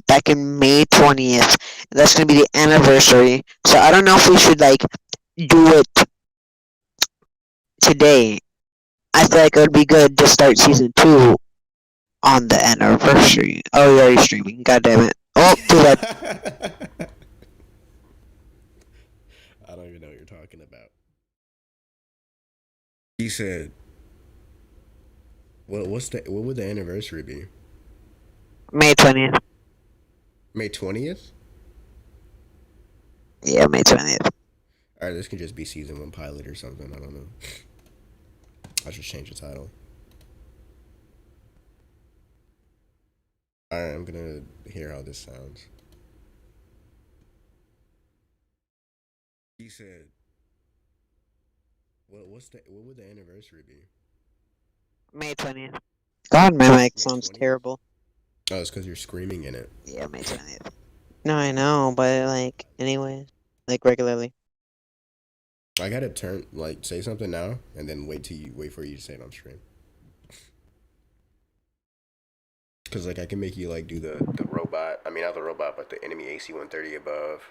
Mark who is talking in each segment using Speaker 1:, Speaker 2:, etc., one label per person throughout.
Speaker 1: back in May 20th. That's gonna be the anniversary. So I don't know if we should like do it today. I feel like it would be good to start season 2 on the anniversary. Oh, you're already streaming. God damn it. Oh, too bad.
Speaker 2: I don't even know what you're talking about. He said, what would the anniversary be?
Speaker 1: May 20th.
Speaker 2: May 20th?
Speaker 1: Yeah, May 20th.
Speaker 2: Alright, this can just be season 1 pilot or something. I don't know. I should change the title. Alright, I'm gonna hear how this sounds. He said, what would the anniversary be?
Speaker 1: May 20th. God, my mic
Speaker 2: May
Speaker 1: sounds
Speaker 2: 20th?
Speaker 1: terrible.
Speaker 2: Oh, it's because you're screaming in it.
Speaker 1: Yeah, May 20th. No, I know, but like, anyways, like regularly.
Speaker 2: I gotta say something now, and then wait for you to say it on stream. Cause like I can make you like do the robot. I mean not the robot, but the enemy AC-130 above.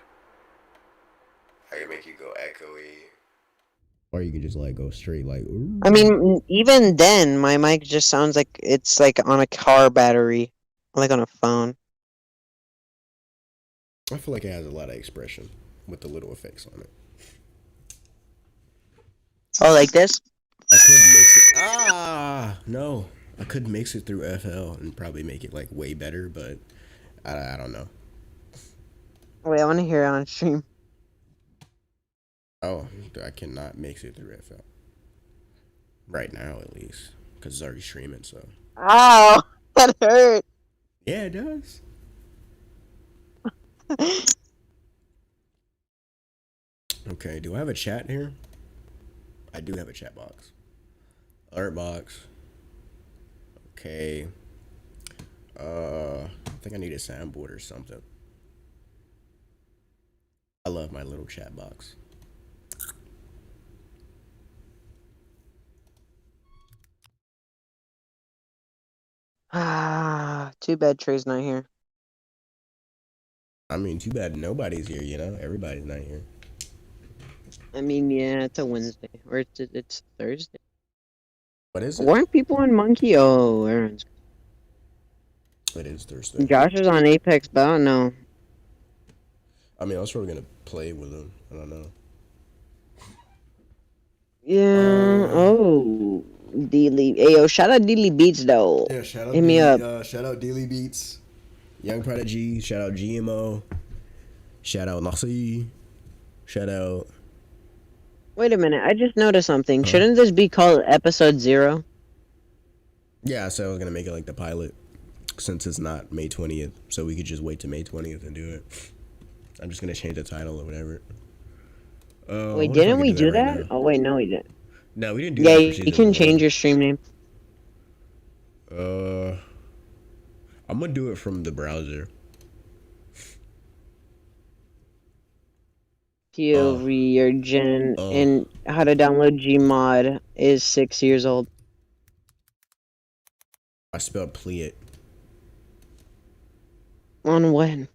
Speaker 2: I can make you go echoey. Or you can just like go straight like. Ooh.
Speaker 1: I mean, even then, my mic just sounds like it's like on a car battery, like on a phone.
Speaker 2: I feel like it has a lot of expression with the little effects on it.
Speaker 1: Oh, like this?
Speaker 2: I could mix it. No. I could mix it through FL and probably make it like way better, but I don't know.
Speaker 1: Wait, I want to hear it on stream.
Speaker 2: Oh, I cannot mix it through FL. Right now, at least. Because it's already streaming, so.
Speaker 1: Ow! That hurt!
Speaker 2: Yeah, it does. Okay, do I have a chat here? I do have a chat box. Alert box. Okay. I think I need a soundboard or something. I love my little chat box.
Speaker 1: Too bad Trey's not here.
Speaker 2: I mean, too bad nobody's here, you know? Everybody's not here.
Speaker 1: I mean, yeah, it's a Wednesday. Or it's Thursday.
Speaker 2: What is it?
Speaker 1: Weren't people on Monkey? Oh, Aaron's.
Speaker 2: It is Thursday.
Speaker 1: Josh is on Apex, but I don't know.
Speaker 2: I mean, I was probably gonna play with him. I don't know.
Speaker 1: Yeah. Oh, Deely. Hey, yo, shout out Deely Beats though.
Speaker 2: Yeah, shout out.
Speaker 1: Hit me up.
Speaker 2: Shout out Daily Beats, Young Prodigy. Shout out GMO. Shout out Nasi. Shout out.
Speaker 1: Wait a minute, I just noticed something. Shouldn't this be called episode 0?
Speaker 2: Yeah, I said I was gonna make it like the pilot, since it's not May 20th, so we could just wait to May 20th and do it. I'm just gonna change the title or whatever.
Speaker 1: Wait, didn't we do that? Oh wait, no, we didn't.
Speaker 2: No, we didn't do
Speaker 1: that.
Speaker 2: that.
Speaker 1: Yeah, you can change your stream name.
Speaker 2: I'm gonna do it from the browser.
Speaker 1: POV or Gen and how to download Gmod is 6 years old.
Speaker 2: I spelled pliet.
Speaker 1: On when?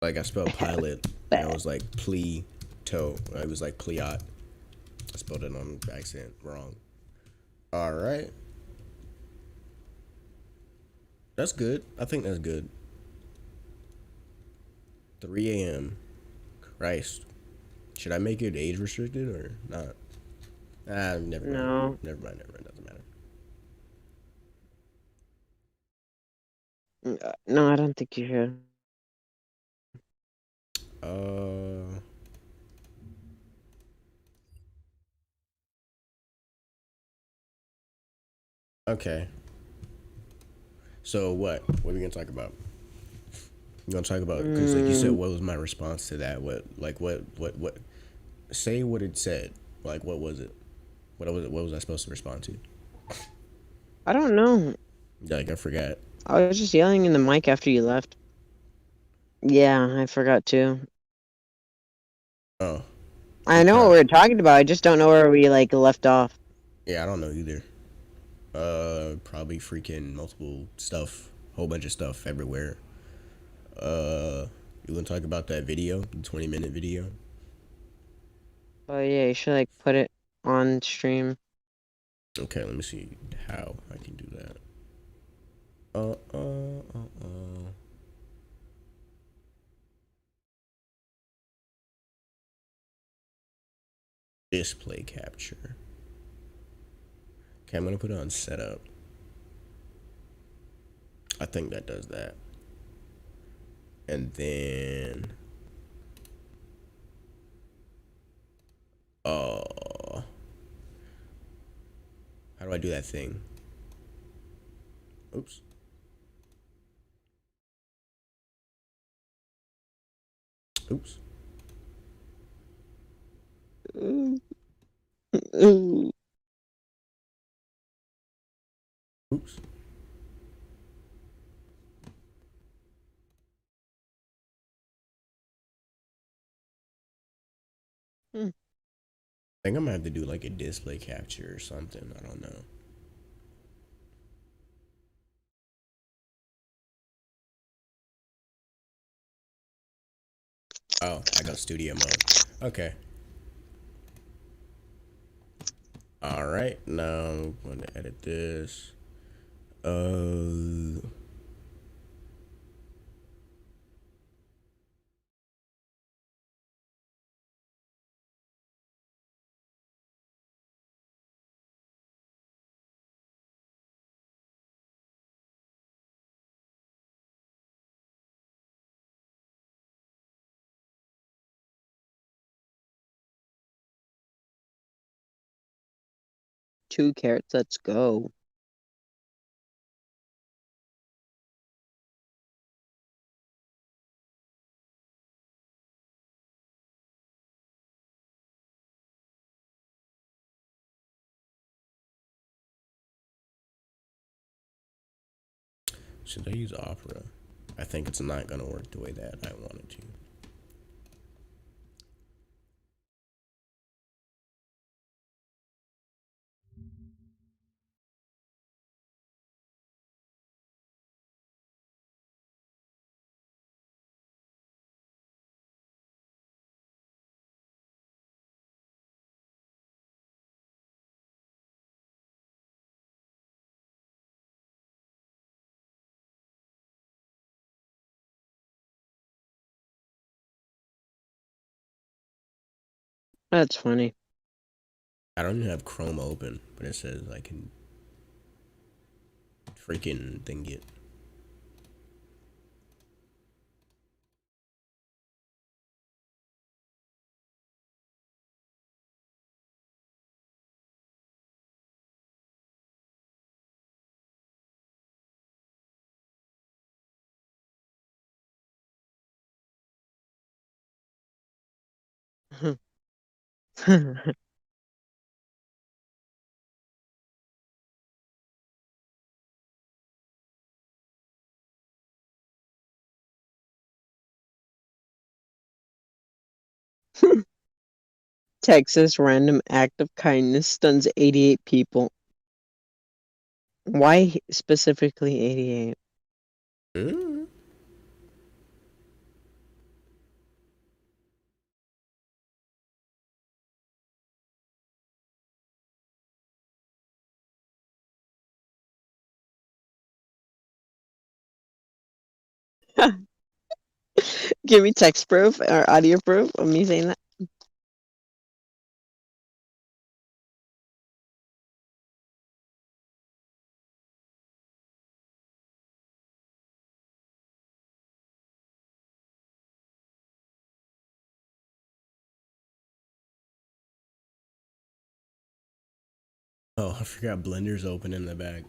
Speaker 2: Like I spelled pilot, and it was like plea-to. It was like pliot. I spelled it on accent wrong. All right. That's good. I think that's good. 3 a.m. Christ. Should I make it age restricted or not? Never mind.
Speaker 1: No.
Speaker 2: Never mind. Doesn't matter.
Speaker 1: No, I don't think you should.
Speaker 2: Okay. So what? What are we gonna talk about? You gonna talk about because like you said, what was my response to that? What? Say what it said. Like what was it? What was I supposed to respond to?
Speaker 1: I don't know.
Speaker 2: Like I forgot.
Speaker 1: I was just yelling in the mic after you left. Yeah, I forgot too.
Speaker 2: Oh.
Speaker 1: I know what we were talking about. I just don't know where we like left off.
Speaker 2: Yeah, I don't know either. Probably freaking multiple stuff, whole bunch of stuff everywhere. You want to talk about that video, the 20-minute video?
Speaker 1: Oh yeah, you should like put it on stream.
Speaker 2: Okay, let me see how I can do that. Display capture. Okay, I'm gonna put it on setup. I think that does that. And then how do I do that thing? Oops. Oops. Oops. I think I'm gonna have to do like a display capture or something. I don't know. Oh, I got studio mode. Okay. Alright, now I'm gonna edit this.
Speaker 1: Two carrots, let's go.
Speaker 2: Should I use Opera? I think it's not gonna work the way that I want it to.
Speaker 1: That's funny.
Speaker 2: I don't even have Chrome open, but it says I can freaking thing it.
Speaker 1: Texas random act of kindness stuns 88 people. Why specifically 88?
Speaker 2: Mm.
Speaker 1: Give me text proof or audio proof of me saying that.
Speaker 2: Oh, I forgot Blender's open in the back.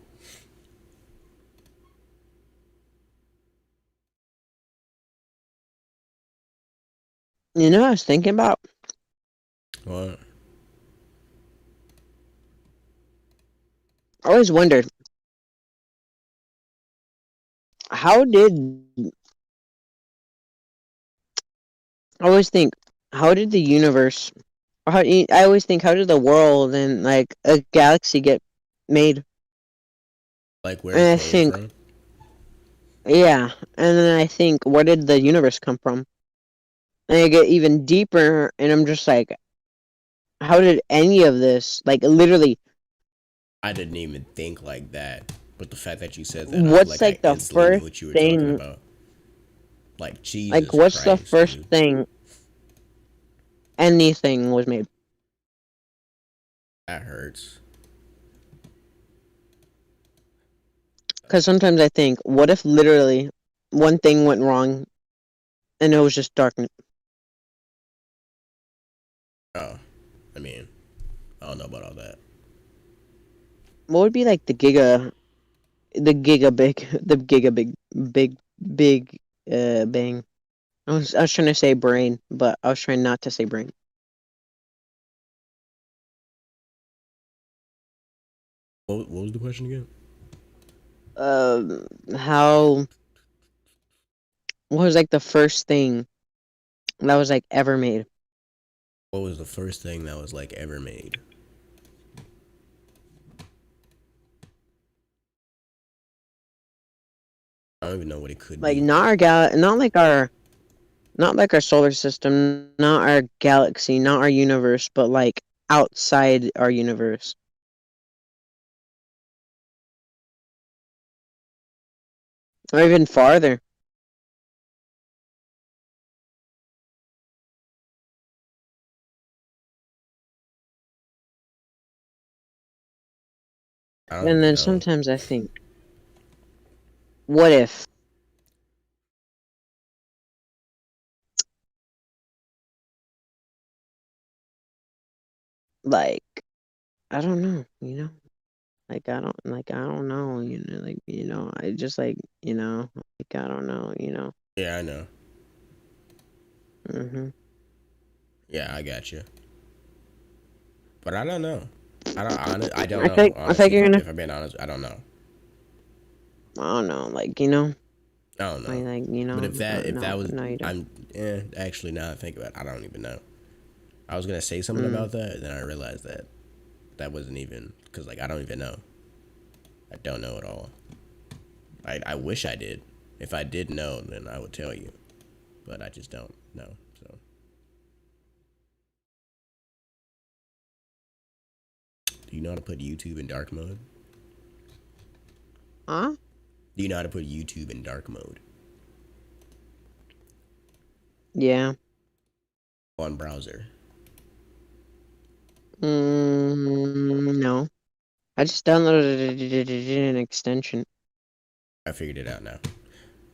Speaker 1: You know what I was thinking about?
Speaker 2: What?
Speaker 1: I always wondered, how did I always think, how did the universe, or I always think, how did the world and like a galaxy get made?
Speaker 2: Like where
Speaker 1: And
Speaker 2: it
Speaker 1: I
Speaker 2: came
Speaker 1: think,
Speaker 2: from?
Speaker 1: Yeah, and then I think, where did the universe come from? And I get even deeper, and I'm just like, how did any of this, like, literally,
Speaker 2: I didn't even think like that. But the fact that you said that, I feel
Speaker 1: what's
Speaker 2: like I
Speaker 1: like the
Speaker 2: instantly knew
Speaker 1: first
Speaker 2: what you were talking
Speaker 1: thing,
Speaker 2: about. Like
Speaker 1: like,
Speaker 2: Jesus
Speaker 1: what's the
Speaker 2: Christ,
Speaker 1: first
Speaker 2: dude.
Speaker 1: thing anything was made?
Speaker 2: That hurts.
Speaker 1: Because sometimes I think, what if literally one thing went wrong and it was just darkness?
Speaker 2: Oh, I mean, I don't know about all that.
Speaker 1: What would be like the giga big bang? I was trying to say brain, but I was trying not to say brain.
Speaker 2: What was the question again?
Speaker 1: How, what was like the first thing that was like ever made?
Speaker 2: What was the first thing that was like ever made? I don't even know what it could
Speaker 1: Like
Speaker 2: be.
Speaker 1: not our not like our solar system, not our galaxy, not our universe, but like outside our universe, or even farther.
Speaker 2: I don't
Speaker 1: And
Speaker 2: even
Speaker 1: then
Speaker 2: know.
Speaker 1: sometimes I think, what if, like, I don't know, I don't know, I just like, I don't know.
Speaker 2: Yeah, I know.
Speaker 1: Hmm.
Speaker 2: Yeah, I got you. But I don't know. I don't
Speaker 1: I
Speaker 2: know.
Speaker 1: think I think
Speaker 2: Honestly,
Speaker 1: you're gonna.
Speaker 2: if I'm being honest, I don't know.
Speaker 1: I don't know,
Speaker 2: I don't know. But if
Speaker 1: no,
Speaker 2: that was,
Speaker 1: no, you don't.
Speaker 2: I'm actually now that I think about it, I don't even know. I was gonna say something
Speaker 1: Mm.
Speaker 2: about that, and then I realized that that wasn't even because like I don't even know. I don't know at all. I wish I did. If I did know, then I would tell you. But I just don't know. So do you know how to put YouTube in dark mode?
Speaker 1: Huh?
Speaker 2: Do you know how to put YouTube in dark mode
Speaker 1: Yeah.
Speaker 2: on browser?
Speaker 1: No. I just downloaded an extension.
Speaker 2: I figured it out now.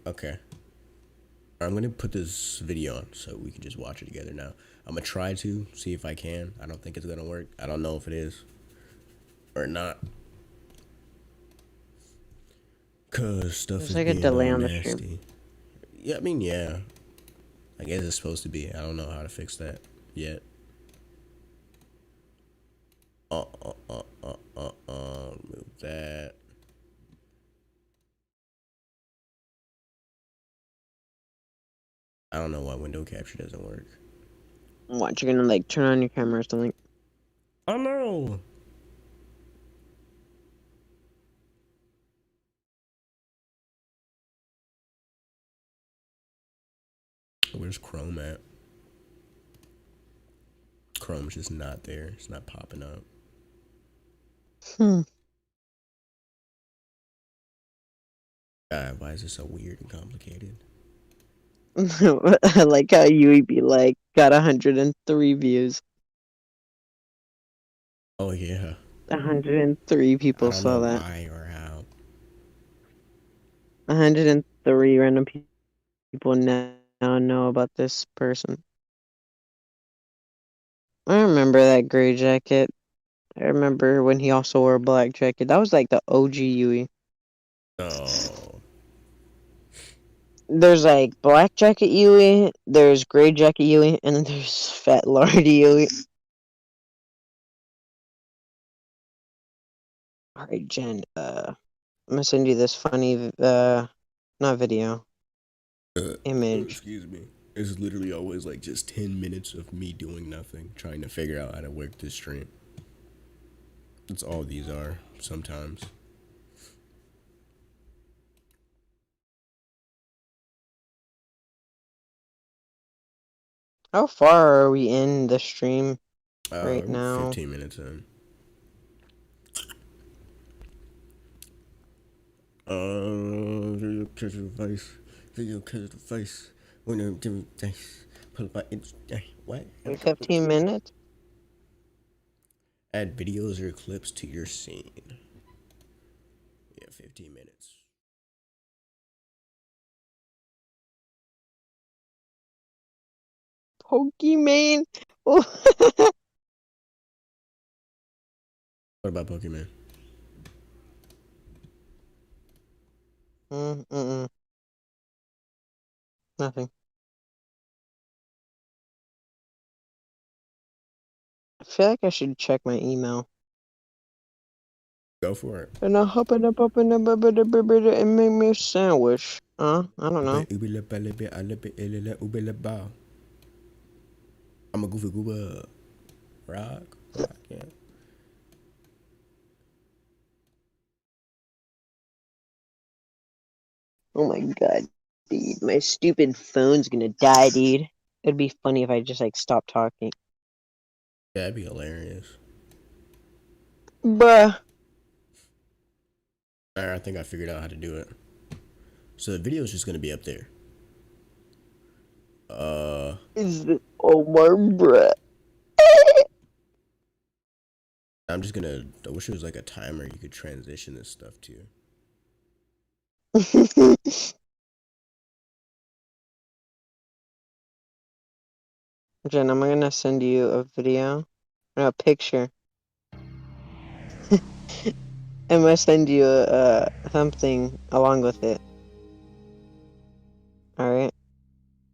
Speaker 2: Okay. I'm gonna put this video on so we can just watch it together now. I'm gonna try to see if I can. I don't think it's gonna work. I don't know if it is or not. Cause stuff
Speaker 1: There's
Speaker 2: is
Speaker 1: like a
Speaker 2: being
Speaker 1: delay
Speaker 2: all
Speaker 1: on the stream.
Speaker 2: nasty. Yeah, I mean, yeah. I guess it's supposed to be. I don't know how to fix that yet. Remove that. I don't know why window capture doesn't work.
Speaker 1: What, you're gonna like turn on your camera or something?
Speaker 2: Oh no! Where's Chrome at? Chrome's just not there. It's not popping up.
Speaker 1: Hmm.
Speaker 2: God, why is it so weird and complicated?
Speaker 1: I like how you would be like, got 103 views.
Speaker 2: Oh yeah.
Speaker 1: 103
Speaker 2: I
Speaker 1: people
Speaker 2: don't know
Speaker 1: saw that.
Speaker 2: why or how.
Speaker 1: 103 random people now know about this person. I remember that gray jacket. I remember when he also wore a black jacket. That was like the OG Yui.
Speaker 2: Oh.
Speaker 1: There's like black jacket Yui, there's gray jacket Yui, and then there's fat lard Yui. Alright, Jen, I'm gonna send you this funny, not video, image.
Speaker 2: Excuse me. It's literally always like just 10 minutes of me doing nothing, trying to figure out how to work this stream. That's all these are sometimes.
Speaker 1: How far are we in the stream right
Speaker 2: We're
Speaker 1: now?
Speaker 2: 15 minutes in. Video catch the face. Video catch the face. When I'm doing this, pull up my what?
Speaker 1: 15 minutes?
Speaker 2: Add videos or clips to your scene. Yeah, 15 minutes.
Speaker 1: Pokemon?
Speaker 2: What about Pokemon?
Speaker 1: Mm-mm. Nothing. I feel like I should check my email.
Speaker 2: Go for it.
Speaker 1: And I'll hop it up and make me a sandwich. I don't know.
Speaker 2: I'm a goofy goober. Rock, yeah.
Speaker 1: Oh my god, dude. My stupid phone's gonna die, dude. It'd be funny if I just like stopped talking.
Speaker 2: Yeah, that'd be hilarious.
Speaker 1: Bruh.
Speaker 2: Alright, I think I figured out how to do it. So the video is just gonna be up there.
Speaker 1: Is it Omar, bruh?
Speaker 2: I'm just gonna. I wish it was like a timer you could transition this stuff to.
Speaker 1: Jen, I'm gonna send you a video, a picture. I'm gonna send you something along with it. All right.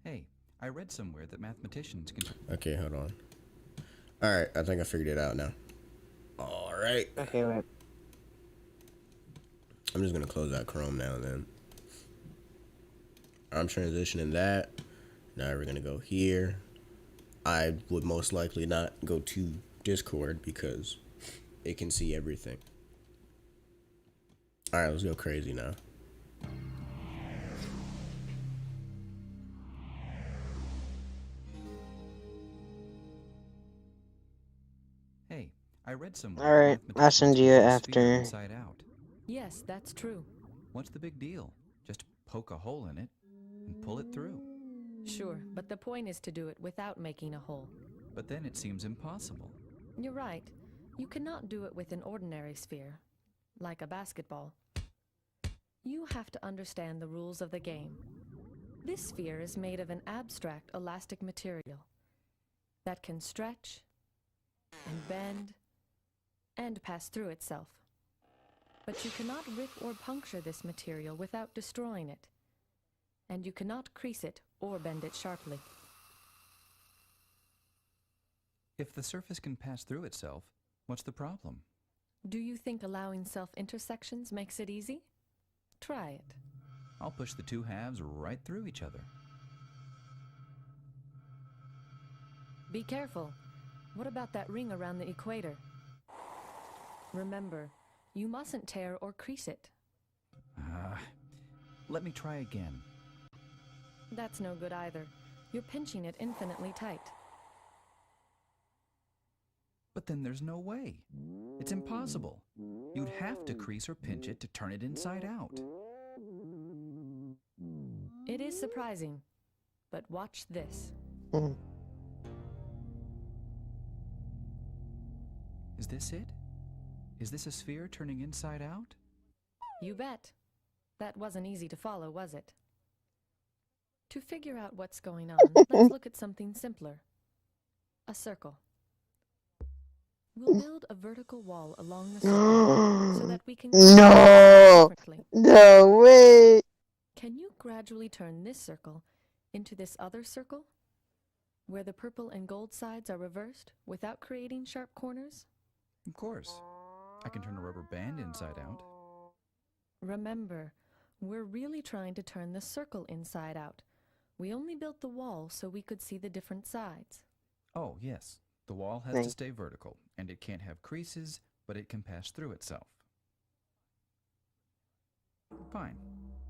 Speaker 3: Hey, I read somewhere that mathematicians can.
Speaker 2: Okay, hold on. Alright, I think I figured it out now. Alright.
Speaker 1: Okay, wait.
Speaker 2: I'm just gonna close out Chrome now and then. I'm transitioning that. Now we're gonna go here. I would most likely not go to Discord because it can see everything. Alright, let's go crazy now.
Speaker 3: Hey, I read somewhere.
Speaker 1: All right.
Speaker 3: that
Speaker 1: I'll send you it
Speaker 3: mathematicians can turn a
Speaker 1: after.
Speaker 3: sphere inside out.
Speaker 4: Yes, that's true.
Speaker 3: What's the big deal? Just poke a hole in it and pull it through.
Speaker 4: Sure, but the point is to do it without making a hole.
Speaker 3: But then it seems impossible.
Speaker 4: You're right. You cannot do it with an ordinary sphere, like a basketball. You have to understand the rules of the game. This sphere is made of an abstract elastic material that can stretch and bend and pass through itself. But you cannot rip or puncture this material without destroying it. And you cannot crease it or bend it sharply.
Speaker 3: If the surface can pass through itself, what's the problem?
Speaker 4: Do you think allowing self-intersections makes it easy? Try it.
Speaker 3: I'll push the two halves right through each other.
Speaker 4: Be careful. What about that ring around the equator? Remember, you mustn't tear or crease it.
Speaker 3: Let me try again.
Speaker 4: That's no good either. You're pinching it infinitely tight.
Speaker 3: But then there's no way. It's impossible. You'd have to crease or pinch it to turn it inside out.
Speaker 4: It is surprising, but watch this.
Speaker 1: Mm.
Speaker 3: Is this it? Is this a sphere turning inside out?
Speaker 4: You bet. That wasn't easy to follow, was it? To figure out what's going on, let's look at something simpler. A circle. We'll build a vertical wall along the circle so that we can
Speaker 1: No.
Speaker 4: perfectly.
Speaker 1: No way.
Speaker 4: Can you gradually turn this circle into this other circle, where the purple and gold sides are reversed without creating sharp corners?
Speaker 3: Of course. I can turn a rubber band inside out.
Speaker 4: Remember, we're really trying to turn the circle inside out. We only built the wall so we could see the different sides.
Speaker 3: Oh, yes. The wall has
Speaker 1: Right.
Speaker 3: to stay vertical, and it can't have creases, but it can pass through itself. Fine.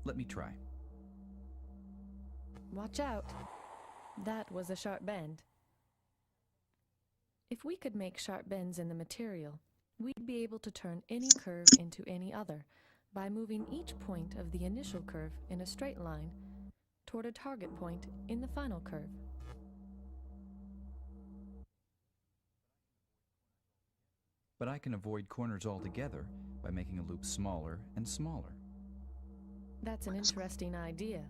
Speaker 3: Let me try.
Speaker 4: Watch out. That was a sharp bend. If we could make sharp bends in the material, we'd be able to turn any curve into any other by moving each point of the initial curve in a straight line toward a target point in the final curve.
Speaker 3: But I can avoid corners altogether by making a loop smaller and smaller.
Speaker 4: That's an interesting idea,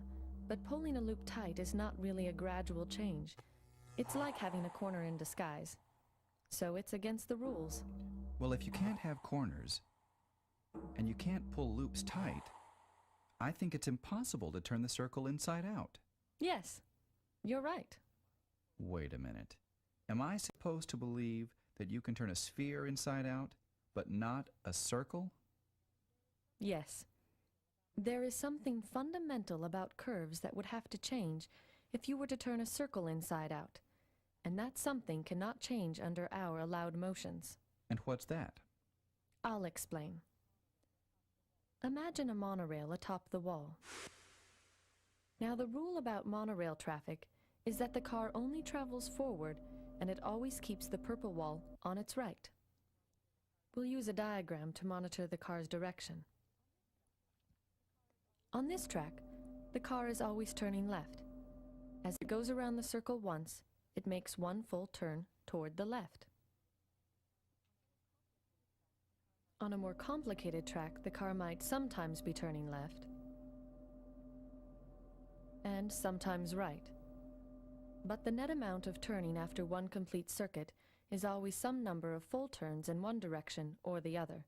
Speaker 4: but pulling a loop tight is not really a gradual change. It's like having a corner in disguise. So it's against the rules.
Speaker 3: Well, if you can't have corners, and you can't pull loops tight, I think it's impossible to turn the circle inside out.
Speaker 4: Yes, you're right.
Speaker 3: Wait a minute. Am I supposed to believe that you can turn a sphere inside out, but not a circle?
Speaker 4: Yes. There is something fundamental about curves that would have to change if you were to turn a circle inside out. And that something cannot change under our allowed motions.
Speaker 3: And what's that?
Speaker 4: I'll explain. Imagine a monorail atop the wall. Now, the rule about monorail traffic is that the car only travels forward and it always keeps the purple wall on its right. We'll use a diagram to monitor the car's direction. On this track, the car is always turning left. As it goes around the circle once, it makes one full turn toward the left. On a more complicated track, the car might sometimes be turning left and sometimes right. But the net amount of turning after one complete circuit is always some number of full turns in one direction or the other.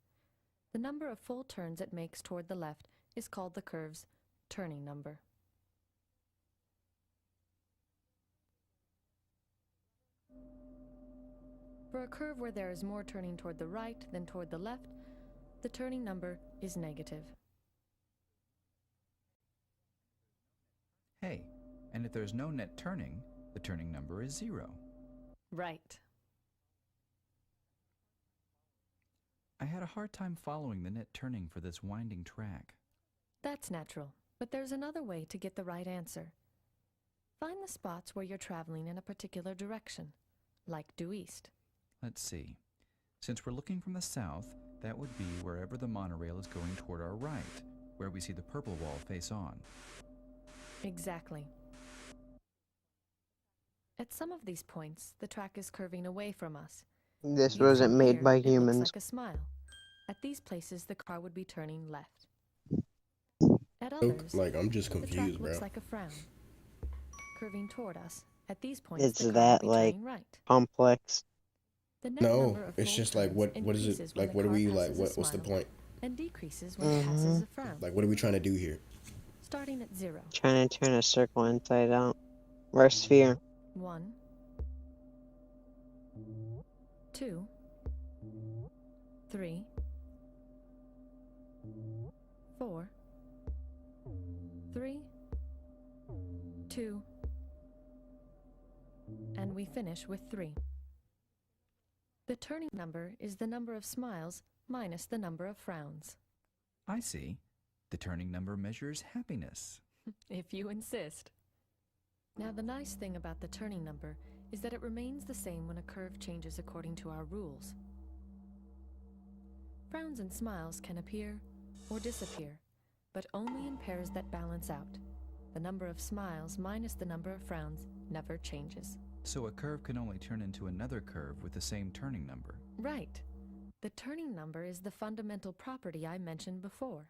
Speaker 4: The number of full turns it makes toward the left is called the curve's turning number. For a curve where there is more turning toward the right than toward the left, the turning number is negative.
Speaker 3: Hey, and if there's no net turning, the turning number is 0.
Speaker 4: Right.
Speaker 3: I had a hard time following the net turning for this winding track.
Speaker 4: That's natural, but there's another way to get the right answer. Find the spots where you're traveling in a particular direction, like due east.
Speaker 3: Let's see. Since we're looking from the south, that would be wherever the monorail is going toward our right, where we see the purple wall face on.
Speaker 4: Exactly. At some of these points, the track is curving away from us.
Speaker 1: This
Speaker 4: Viewed
Speaker 1: wasn't
Speaker 4: from
Speaker 1: made
Speaker 4: here,
Speaker 1: by
Speaker 4: it
Speaker 1: humans.
Speaker 4: looks like a smile. At these places, the car would be turning left. At
Speaker 2: Look,
Speaker 4: others,
Speaker 2: like, I'm just
Speaker 4: the track
Speaker 2: confused, bro.
Speaker 4: looks like a frown, curving toward us. At these points,
Speaker 1: It's
Speaker 4: the car
Speaker 1: that,
Speaker 4: would be
Speaker 1: like,
Speaker 4: turning right.
Speaker 1: complex.
Speaker 4: The net
Speaker 2: No,
Speaker 4: number of
Speaker 2: it's
Speaker 4: full
Speaker 2: just like,
Speaker 4: turns
Speaker 2: what is
Speaker 4: increases
Speaker 2: it?
Speaker 4: when
Speaker 2: Like,
Speaker 4: the
Speaker 2: what are
Speaker 4: car
Speaker 2: we, like,
Speaker 4: passes a
Speaker 2: what's the
Speaker 4: smile,
Speaker 2: point?
Speaker 4: and decreases when it passes a frown,
Speaker 2: Like, what are we trying to do here?
Speaker 4: starting at 0.
Speaker 1: Trying to turn a circle inside out. Or a sphere.
Speaker 4: 1, 2, 3, 4, 3, 2, and we finish with 3. The turning number is the number of smiles minus the number of frowns.
Speaker 3: I see. The turning number measures happiness.
Speaker 4: If you insist. Now, the nice thing about the turning number is that it remains the same when a curve changes according to our rules. Frowns and smiles can appear or disappear, but only in pairs that balance out. The number of smiles minus the number of frowns never changes.
Speaker 3: So a curve can only turn into another curve with the same turning number.
Speaker 4: Right. The turning number is the fundamental property I mentioned before.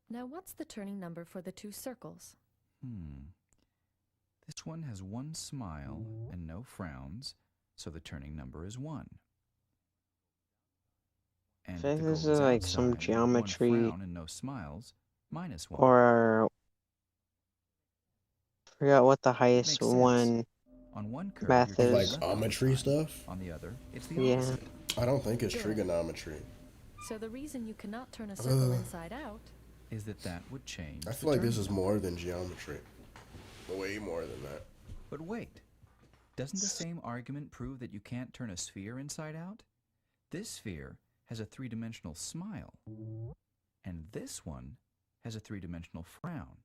Speaker 4: Now, what's the turning number for the two circles?
Speaker 3: This one has one smile and no frowns, so the turning number is 1. And
Speaker 1: So
Speaker 3: if the
Speaker 1: this
Speaker 3: goal
Speaker 1: is like
Speaker 3: outside,
Speaker 1: some geometry
Speaker 3: one frown and no smiles, -1.
Speaker 1: or forgot what the highest
Speaker 3: Makes sense.
Speaker 1: one.
Speaker 3: On one curve,
Speaker 1: Math
Speaker 3: you're
Speaker 1: is-
Speaker 3: turning
Speaker 2: Like,
Speaker 3: left all the
Speaker 2: geometry
Speaker 3: time.
Speaker 2: stuff?
Speaker 3: On the other, it's the
Speaker 1: Yeah.
Speaker 3: opposite.
Speaker 2: I don't think it's
Speaker 4: Good.
Speaker 2: trigonometry.
Speaker 4: So the reason you cannot turn a circle
Speaker 2: Ugh.
Speaker 4: inside out
Speaker 3: Is that would change
Speaker 2: I
Speaker 3: the
Speaker 2: feel like this
Speaker 3: turning
Speaker 2: is
Speaker 3: number.
Speaker 2: more than geometry. Way more than that.
Speaker 3: But wait, doesn't the same argument prove that you can't turn a sphere inside out? This sphere has a 3-dimensional smile, and this one has a 3-dimensional frown.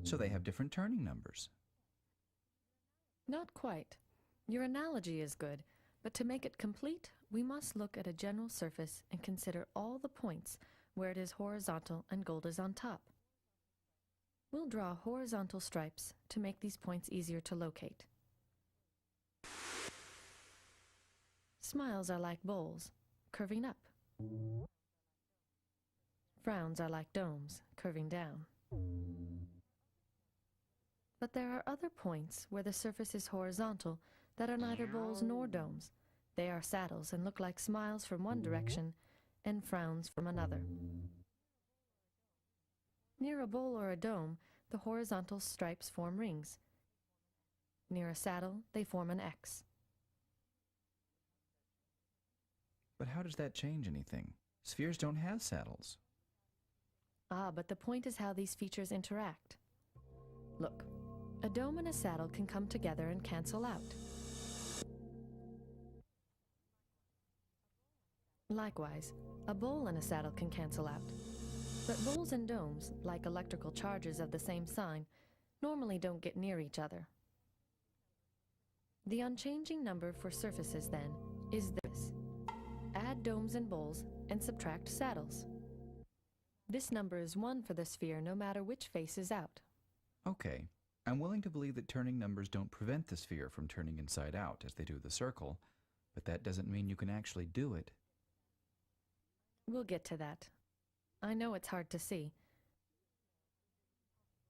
Speaker 3: So they have different turning numbers.
Speaker 4: Not quite. Your analogy is good, but to make it complete, we must look at a general surface and consider all the points where it is horizontal and gold is on top. We'll draw horizontal stripes to make these points easier to locate. Smiles are like bowls, curving up. Frowns are like domes, curving down. But there are other points where the surface is horizontal that are neither bowls nor domes. They are saddles and look like smiles from one direction and frowns from another. Near a bowl or a dome, the horizontal stripes form rings. Near a saddle, they form an X.
Speaker 3: But how does that change anything? Spheres don't have saddles.
Speaker 4: Ah, but the point is how these features interact. Look, a dome and a saddle can come together and cancel out. Likewise, a bowl and a saddle can cancel out. But bowls and domes, like electrical charges of the same sign, normally don't get near each other. The unchanging number for surfaces, then, is this. Add domes and bowls and subtract saddles. This number is 1 for the sphere no matter which face is out.
Speaker 3: Okay, I'm willing to believe that turning numbers don't prevent the sphere from turning inside out as they do the circle, but that doesn't mean you can actually do it.
Speaker 4: We'll get to that. I know it's hard to see.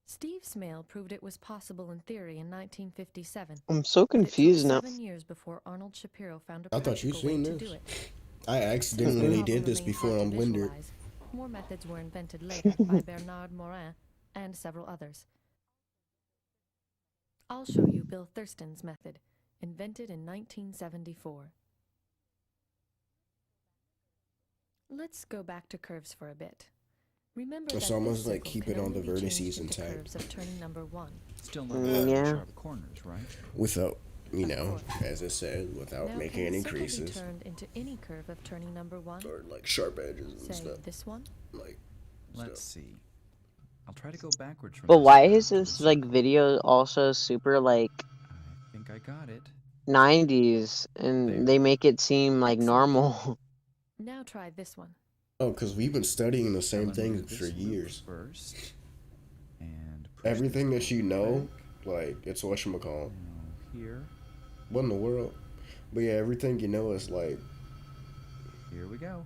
Speaker 4: Steve Smale proved it was possible in theory in 1957.
Speaker 1: I'm so
Speaker 4: but it took
Speaker 1: confused now.
Speaker 4: 7 years before Arnold Shapiro found a
Speaker 2: I thought you
Speaker 4: practical way
Speaker 2: seen
Speaker 4: to
Speaker 2: this.
Speaker 4: do it.
Speaker 2: I
Speaker 4: Since the
Speaker 2: accidentally
Speaker 4: problem
Speaker 2: did this
Speaker 4: remained
Speaker 2: before
Speaker 4: hard to
Speaker 2: on Blender.
Speaker 4: visualize, more methods were invented later by Bernard Morin and several others. I'll show you Bill Thurston's method, invented in 1974. Let's go back to curves for a bit. Remember
Speaker 2: It's
Speaker 4: that
Speaker 2: almost
Speaker 4: this
Speaker 2: like
Speaker 4: circle
Speaker 2: keep
Speaker 4: can
Speaker 2: it on
Speaker 4: only
Speaker 2: the
Speaker 4: be changed
Speaker 2: vertices
Speaker 4: into
Speaker 2: intact.
Speaker 4: curves of turning number 1.
Speaker 3: Still not
Speaker 1: Mm,
Speaker 3: having
Speaker 1: yeah.
Speaker 3: sharp corners, right?
Speaker 2: Without, you
Speaker 4: Of
Speaker 2: know,
Speaker 4: course.
Speaker 2: as I said, without
Speaker 4: Now,
Speaker 2: making
Speaker 4: can
Speaker 2: any
Speaker 4: the circle be
Speaker 2: creases
Speaker 4: turned into any curve of turning number 1?
Speaker 2: or like sharp edges and
Speaker 4: Say
Speaker 2: stuff.
Speaker 4: this one?
Speaker 2: Like,
Speaker 3: Let's
Speaker 2: stuff.
Speaker 3: see. I'll try to go backwards from
Speaker 1: But
Speaker 3: this
Speaker 1: why
Speaker 3: curve
Speaker 1: is
Speaker 3: to the
Speaker 1: this like
Speaker 3: circle.
Speaker 1: video also super like
Speaker 3: I think I got it.
Speaker 1: 90s and
Speaker 3: There.
Speaker 1: they make it seem like
Speaker 4: Excellent.
Speaker 1: normal?
Speaker 4: Now try this one.
Speaker 2: Oh, because we've been studying the
Speaker 3: Now
Speaker 2: same
Speaker 3: undo
Speaker 2: thing
Speaker 3: this
Speaker 2: for
Speaker 3: loop
Speaker 2: years.
Speaker 3: First, and push
Speaker 2: Everything
Speaker 3: this
Speaker 2: that you
Speaker 3: loop
Speaker 2: know,
Speaker 3: back.
Speaker 2: like, it's whatchamacallit.
Speaker 3: Now here,
Speaker 2: What in the world? But yeah, everything you know is like,
Speaker 3: here we go.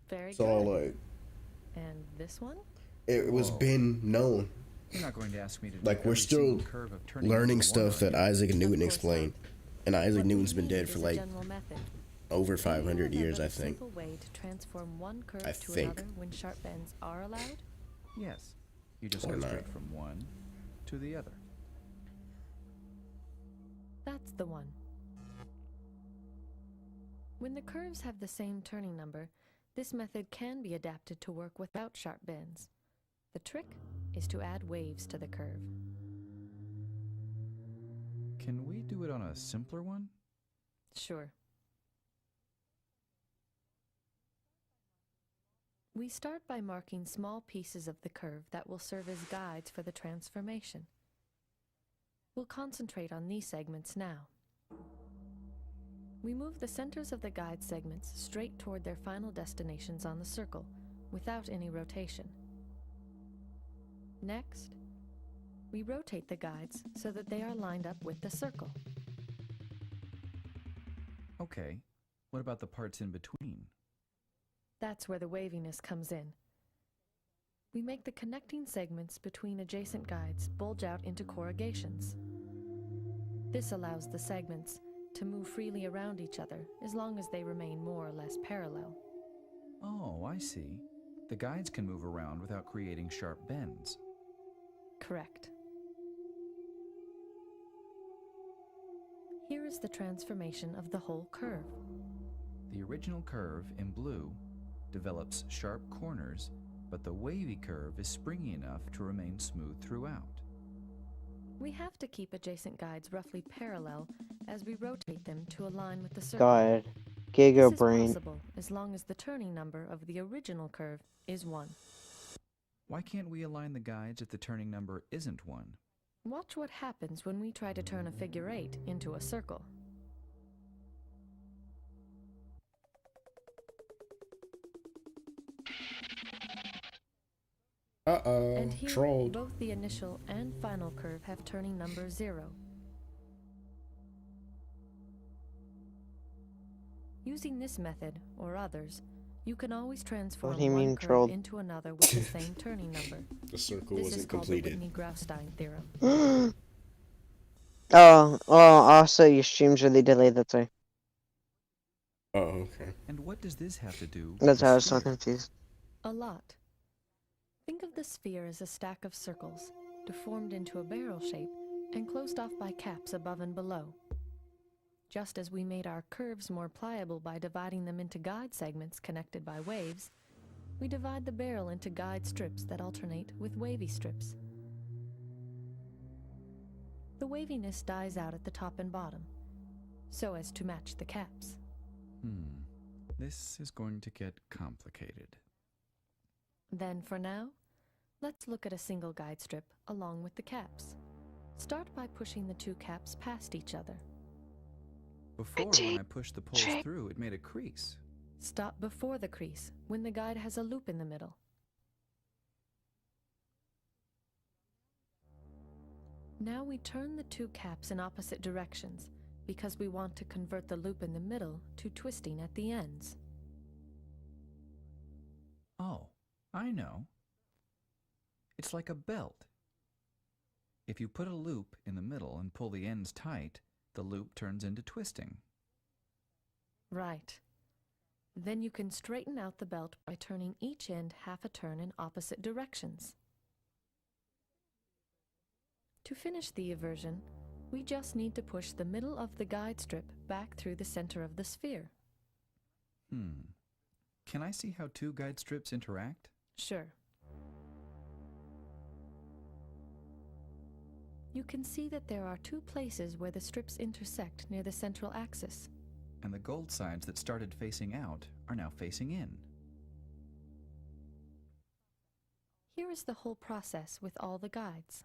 Speaker 4: Very
Speaker 2: it's
Speaker 4: good.
Speaker 2: all like,
Speaker 4: And this one?
Speaker 2: it was
Speaker 3: Whoa.
Speaker 2: been known.
Speaker 3: You're not going to ask me to do
Speaker 2: Like, we're
Speaker 3: every single
Speaker 2: still
Speaker 3: curve of turning
Speaker 2: learning
Speaker 3: number
Speaker 2: stuff
Speaker 3: one,
Speaker 2: that
Speaker 3: are you?
Speaker 2: Isaac
Speaker 4: Of
Speaker 2: Newton
Speaker 4: course
Speaker 2: explained.
Speaker 4: not.
Speaker 2: And Isaac
Speaker 4: What we
Speaker 2: Newton's been
Speaker 4: need
Speaker 2: dead for
Speaker 4: is a
Speaker 2: like
Speaker 4: general method.
Speaker 2: over
Speaker 4: Do you
Speaker 2: 500 years,
Speaker 4: remember
Speaker 2: I
Speaker 4: the
Speaker 2: think.
Speaker 4: simple way to transform one curve
Speaker 2: I
Speaker 4: to
Speaker 2: think.
Speaker 4: another when sharp bends are allowed?
Speaker 3: Yes. You just
Speaker 2: Or
Speaker 3: go
Speaker 2: not.
Speaker 3: straight from one to the other.
Speaker 4: That's the one. When the curves have the same turning number, this method can be adapted to work without sharp bends. The trick is to add waves to the curve.
Speaker 3: Can we do it on a simpler one?
Speaker 4: Sure. We start by marking small pieces of the curve that will serve as guides for the transformation. We'll concentrate on these segments now. We move the centers of the guide segments straight toward their final destinations on the circle, without any rotation. Next, we rotate the guides so that they are lined up with the circle.
Speaker 3: Okay. What about the parts in between?
Speaker 4: That's where the waviness comes in. We make the connecting segments between adjacent guides bulge out into corrugations. This allows the segments to move freely around each other as long as they remain more or less parallel.
Speaker 3: Oh, I see. The guides can move around without creating sharp bends.
Speaker 4: Correct. Here is the transformation of the whole curve.
Speaker 3: The original curve in blue develops sharp corners, but the wavy curve is springy enough to remain smooth throughout.
Speaker 4: We have to keep adjacent guides roughly parallel as we rotate them to align with the circle.
Speaker 1: God.
Speaker 4: This
Speaker 1: Giga
Speaker 4: is
Speaker 1: brain.
Speaker 4: possible as long as the turning number of the original curve is 1.
Speaker 3: Why can't we align the guides if the turning number isn't 1?
Speaker 4: Watch what happens when we try to turn a figure 8 into a circle.
Speaker 2: Uh-oh,
Speaker 4: And here,
Speaker 2: trolled.
Speaker 4: both the initial and final curve have turning number 0. Using this method, or others, you can always transform
Speaker 1: do you
Speaker 4: one
Speaker 1: mean,
Speaker 4: curve
Speaker 1: trolled?
Speaker 4: into another with the same turning number.
Speaker 2: The circle
Speaker 4: This is
Speaker 2: wasn't
Speaker 4: called the
Speaker 2: completed.
Speaker 4: Whitney-Graustein theorem.
Speaker 1: Oh, also your stream's really delayed, that's why.
Speaker 2: Oh, okay.
Speaker 3: And what does this have to do with
Speaker 1: That's
Speaker 3: the
Speaker 1: why I was so
Speaker 3: sphere?
Speaker 1: confused.
Speaker 4: A lot. Think of the sphere as a stack of circles, deformed into a barrel shape and closed off by caps above and below. Just as we made our curves more pliable by dividing them into guide segments connected by waves, we divide the barrel into guide strips that alternate with wavy strips. The waviness dies out at the top and bottom, so as to match the caps.
Speaker 3: This is going to get complicated.
Speaker 4: Then, for now, let's look at a single guide strip along with the caps. Start by pushing the two caps past each other.
Speaker 3: Before, when I pushed the poles through, it made a crease.
Speaker 4: Stop before the crease, when the guide has a loop in the middle. Now we turn the two caps in opposite directions, because we want to convert the loop in the middle to twisting at the ends.
Speaker 3: Oh, I know. It's like a belt. If you put a loop in the middle and pull the ends tight, the loop turns into twisting.
Speaker 4: Right. Then you can straighten out the belt by turning each end half a turn in opposite directions. To finish the eversion, we just need to push the middle of the guide strip back through the center of the sphere.
Speaker 3: Can I see how two guide strips interact?
Speaker 4: Sure. You can see that there are two places where the strips intersect near the central axis.
Speaker 3: And the gold sides that started facing out are now facing in.
Speaker 4: Here is the whole process with all the guides.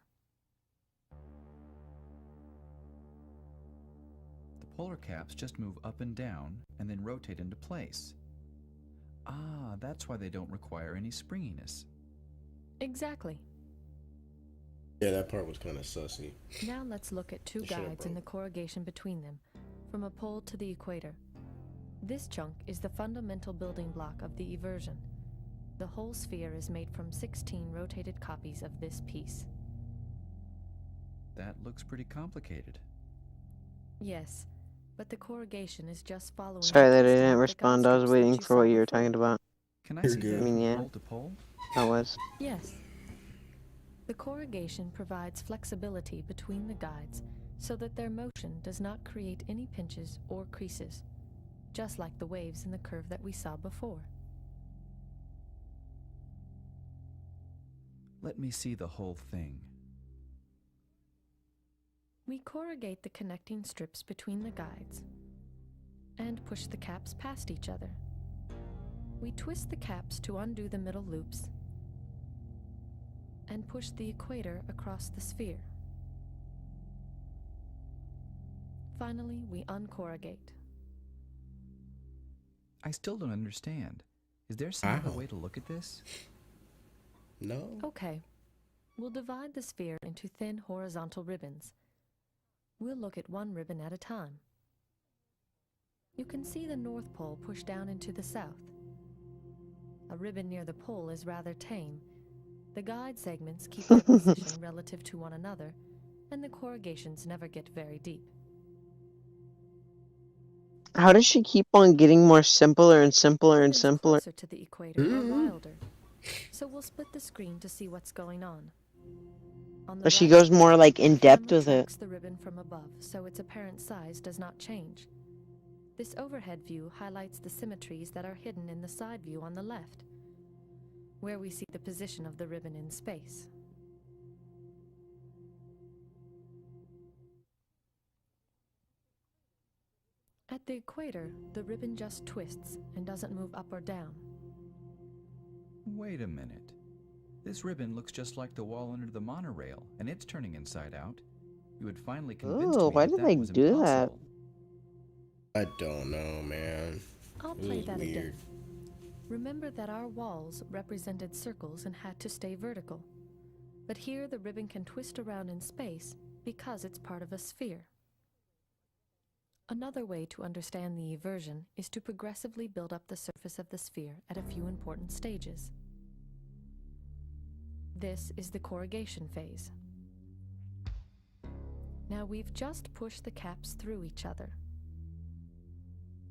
Speaker 3: The polar caps just move up and down and then rotate into place. Ah, that's why they don't require any springiness.
Speaker 4: Exactly.
Speaker 2: Yeah, that part was kind of sussy.
Speaker 4: Now let's look at two
Speaker 2: It should've
Speaker 4: guides and the
Speaker 2: broke.
Speaker 4: corrugation between them, from a pole to the equator. This chunk is the fundamental building block of the eversion. The whole sphere is made from 16 rotated copies of this piece.
Speaker 3: That looks pretty complicated.
Speaker 4: Yes, but the corrugation is just following
Speaker 1: Sorry
Speaker 4: the
Speaker 1: that I
Speaker 4: twisting
Speaker 1: didn't
Speaker 4: of the
Speaker 1: respond.
Speaker 4: guide
Speaker 1: I was
Speaker 4: strips that
Speaker 1: waiting
Speaker 4: you
Speaker 1: for
Speaker 4: saw
Speaker 1: what you were
Speaker 4: before.
Speaker 1: talking about.
Speaker 3: Can I
Speaker 2: You're
Speaker 3: see
Speaker 2: good.
Speaker 3: that
Speaker 1: I mean,
Speaker 3: from
Speaker 1: yeah.
Speaker 3: pole to pole?
Speaker 1: I was.
Speaker 4: Yes. The corrugation provides flexibility between the guides so that their motion does not create any pinches or creases, just like the waves in the curve that we saw before.
Speaker 3: Let me see the whole thing.
Speaker 4: We corrugate the connecting strips between the guides and push the caps past each other. We twist the caps to undo the middle loops and push the equator across the sphere. Finally, we uncorrugate.
Speaker 3: I still don't understand. Is there some other
Speaker 2: Ow.
Speaker 3: way to look at this?
Speaker 2: No?
Speaker 4: Okay, we'll divide the sphere into thin horizontal ribbons. We'll look at one ribbon at a time. You can see the North Pole push down into the south. A ribbon near the pole is rather tame. The guide segments keep their position relative to one another, and the corrugations never get very deep.
Speaker 1: How does she keep on getting more simpler and simpler and
Speaker 4: Others
Speaker 1: simpler?
Speaker 4: closer to the equator are wilder, so we'll split the screen to see what's going on. On the
Speaker 1: But she
Speaker 4: right,
Speaker 1: goes more like in
Speaker 4: the
Speaker 1: depth
Speaker 4: camera
Speaker 1: with it.
Speaker 4: tracks the ribbon from above, so its apparent size does not change. This overhead view highlights the symmetries that are hidden in the side view on the left, where we see the position of the ribbon in space. At the equator, the ribbon just twists and doesn't move up or down.
Speaker 3: Wait a minute. This ribbon looks just like the wall under the monorail, and it's turning inside out. You had finally convinced
Speaker 1: Ooh,
Speaker 3: me
Speaker 1: why
Speaker 3: that
Speaker 1: did
Speaker 3: that
Speaker 1: they
Speaker 3: was
Speaker 1: do that?
Speaker 3: impossible.
Speaker 2: I don't know, man.
Speaker 4: I'll
Speaker 2: This
Speaker 4: play
Speaker 2: is
Speaker 4: that
Speaker 2: weird.
Speaker 4: again. Remember that our walls represented circles and had to stay vertical. But here the ribbon can twist around in space because it's part of a sphere. Another way to understand the eversion is to progressively build up the surface of the sphere at a few important stages. This is the corrugation phase. Now we've just pushed the caps through each other.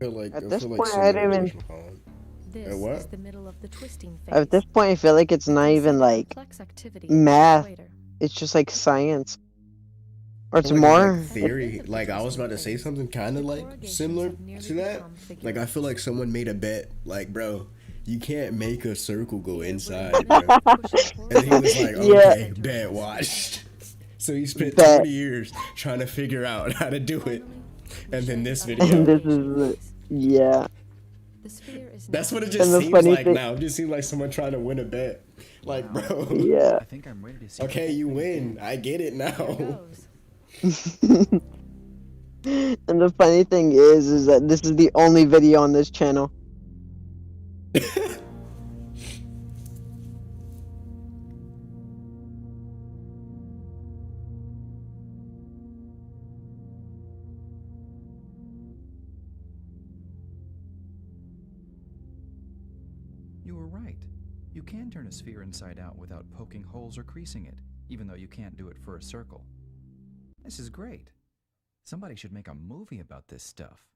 Speaker 2: I feel like
Speaker 1: At
Speaker 2: I
Speaker 1: this
Speaker 2: feel like
Speaker 1: point,
Speaker 2: similar
Speaker 1: I
Speaker 2: to
Speaker 1: don't even.
Speaker 2: whatchamacallit.
Speaker 4: This
Speaker 2: what?
Speaker 4: is the middle of the twisting phase.
Speaker 1: At this point, I feel like it's
Speaker 4: You
Speaker 1: not
Speaker 4: can see
Speaker 1: even
Speaker 4: the
Speaker 1: like
Speaker 4: complex activity at the
Speaker 1: math.
Speaker 4: equator.
Speaker 1: It's just like science, or it's
Speaker 2: Like,
Speaker 1: more.
Speaker 2: like theory. Like I was about to say something kind of
Speaker 4: The
Speaker 2: like
Speaker 4: corrugations
Speaker 2: similar
Speaker 4: have nearly
Speaker 2: to that.
Speaker 4: become figures.
Speaker 2: Like I feel like someone made a bet. Like, bro, you can't make a circle go
Speaker 4: Here, we're
Speaker 2: inside,
Speaker 4: gonna
Speaker 2: bro.
Speaker 4: push the
Speaker 2: And he was like,
Speaker 4: horizontal
Speaker 1: Yeah.
Speaker 2: okay,
Speaker 4: center
Speaker 2: bet,
Speaker 4: of the
Speaker 2: watch. So he spent
Speaker 1: Bet.
Speaker 2: 20 years trying to figure out how to do it.
Speaker 4: Finally, we
Speaker 2: And
Speaker 4: show
Speaker 2: then
Speaker 4: the
Speaker 2: this
Speaker 4: other
Speaker 2: video.
Speaker 1: And this
Speaker 4: corrugation
Speaker 1: is
Speaker 4: phase.
Speaker 1: yeah.
Speaker 4: The sphere is
Speaker 2: That's
Speaker 4: now
Speaker 2: what it
Speaker 4: in
Speaker 2: just
Speaker 1: And the
Speaker 2: seems
Speaker 1: funny
Speaker 2: like
Speaker 1: thing-
Speaker 2: now. It just seems like someone trying to win a bet. Like, bro.
Speaker 1: Yeah.
Speaker 3: I think I'm ready to see.
Speaker 2: Okay, you win. I get it
Speaker 4: Here
Speaker 2: now.
Speaker 4: goes.
Speaker 1: And the funny thing is that this is the only video on this channel.
Speaker 3: You were right. You can turn a sphere inside out without poking holes or creasing it, even though you can't do it for a circle. This is great. Somebody should make a movie about this stuff.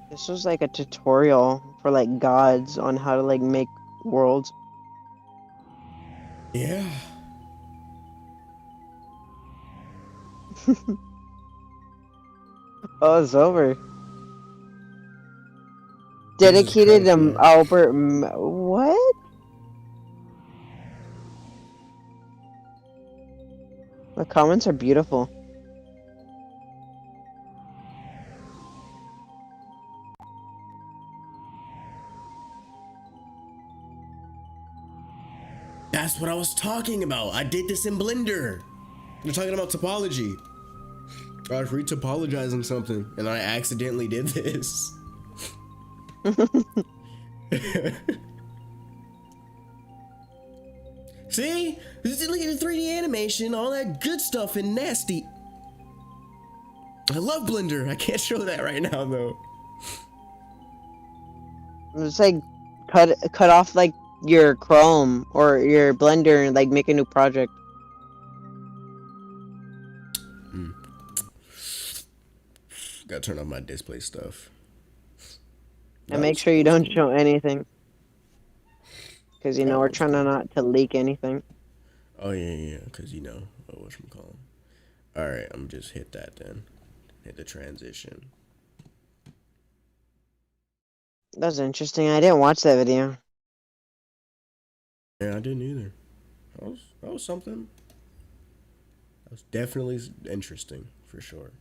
Speaker 1: This was like a tutorial for like gods on how to like make worlds.
Speaker 2: Yeah.
Speaker 1: Oh, it's over.
Speaker 2: Jesus
Speaker 1: Dedicated
Speaker 2: Christ,
Speaker 1: to
Speaker 2: man.
Speaker 1: Albert. What? The comments are beautiful.
Speaker 2: That's what I was talking about. I did this in Blender. You're talking about topology. I was re-topologizing something, and I accidentally did this. See? Look at the 3D animation, all that good stuff and nasty. I love Blender. I can't show that right now, though.
Speaker 1: It's like cut off like your Chrome or your Blender and like make a new project.
Speaker 2: Gotta turn off my display stuff.
Speaker 1: And make sure you don't show anything. Because you know we're
Speaker 2: was
Speaker 1: trying to not to leak anything.
Speaker 2: Oh yeah, because you know whatchamacallit. Alright, I'm just hit that then. Hit the transition.
Speaker 1: That's interesting. I didn't watch that video.
Speaker 2: Yeah, I didn't either. That was something. That was definitely interesting, for sure.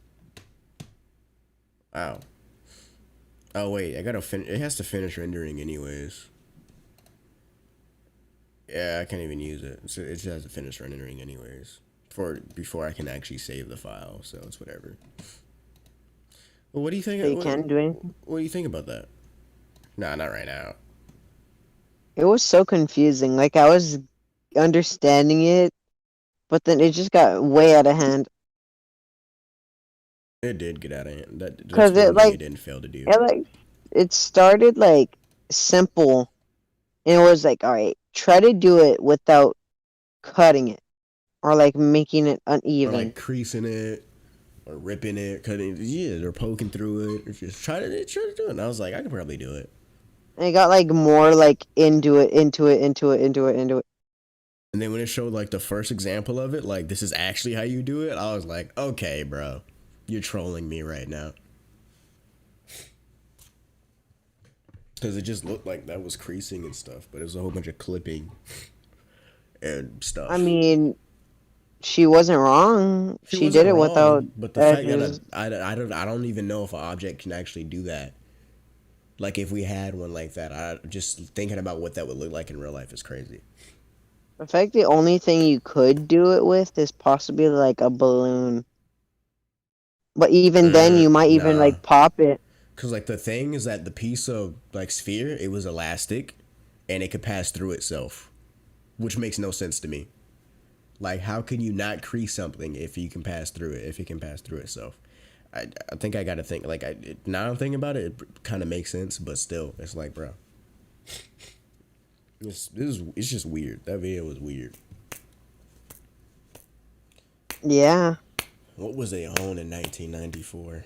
Speaker 2: Wow. Oh wait, I gotta it has to finish rendering anyways. Yeah, I can't even use it. So it just has to finish rendering anyways. Before I can actually save the file, so it's whatever. Well, what do you think?
Speaker 1: So you can't do anything?
Speaker 2: What do you think about that? Nah, not right now.
Speaker 1: It was so confusing. Like I was understanding it, but then it just got way out of hand.
Speaker 2: It did get out of hand. That's
Speaker 1: 'Cause
Speaker 2: one
Speaker 1: it,
Speaker 2: thing
Speaker 1: like-
Speaker 2: it didn't fail to do.
Speaker 1: It started like simple, and it was like, all right, try to do it without cutting it or like making it
Speaker 2: Or
Speaker 1: uneven.
Speaker 2: like creasing it, or ripping it, cutting, yeah, or poking through it, or just try to do it. And I was like, I could probably do it.
Speaker 1: And it got like more like into it.
Speaker 2: And
Speaker 1: And
Speaker 2: then when it showed like the first example of it, like this is actually how you do it, I was like, okay, bro, you're trolling me right now. Because it just looked like that was creasing and stuff, but it was a whole bunch of clipping and stuff.
Speaker 1: I mean, she wasn't wrong. She did
Speaker 2: wasn't
Speaker 1: it without
Speaker 2: wrong, but the fact
Speaker 1: edges.
Speaker 2: that I don't even know if an object can actually do that. Like if we had one like that, I just thinking about what that would look like in real life is crazy.
Speaker 1: In fact, the only thing you could do it with is possibly like a balloon. But even then, you might even
Speaker 2: Nah,
Speaker 1: like pop it.
Speaker 2: cause like the thing is that the piece of like sphere, it was elastic, and it could pass through itself, which makes no sense to me. Like, how can you not crease something if you can pass through it? If it can pass through itself, I think I gotta think. Like, now I'm thinking about it, it kind of makes sense, but still, it's like, bro, it's just weird. That video was weird.
Speaker 1: Yeah.
Speaker 2: What was they on in 1994?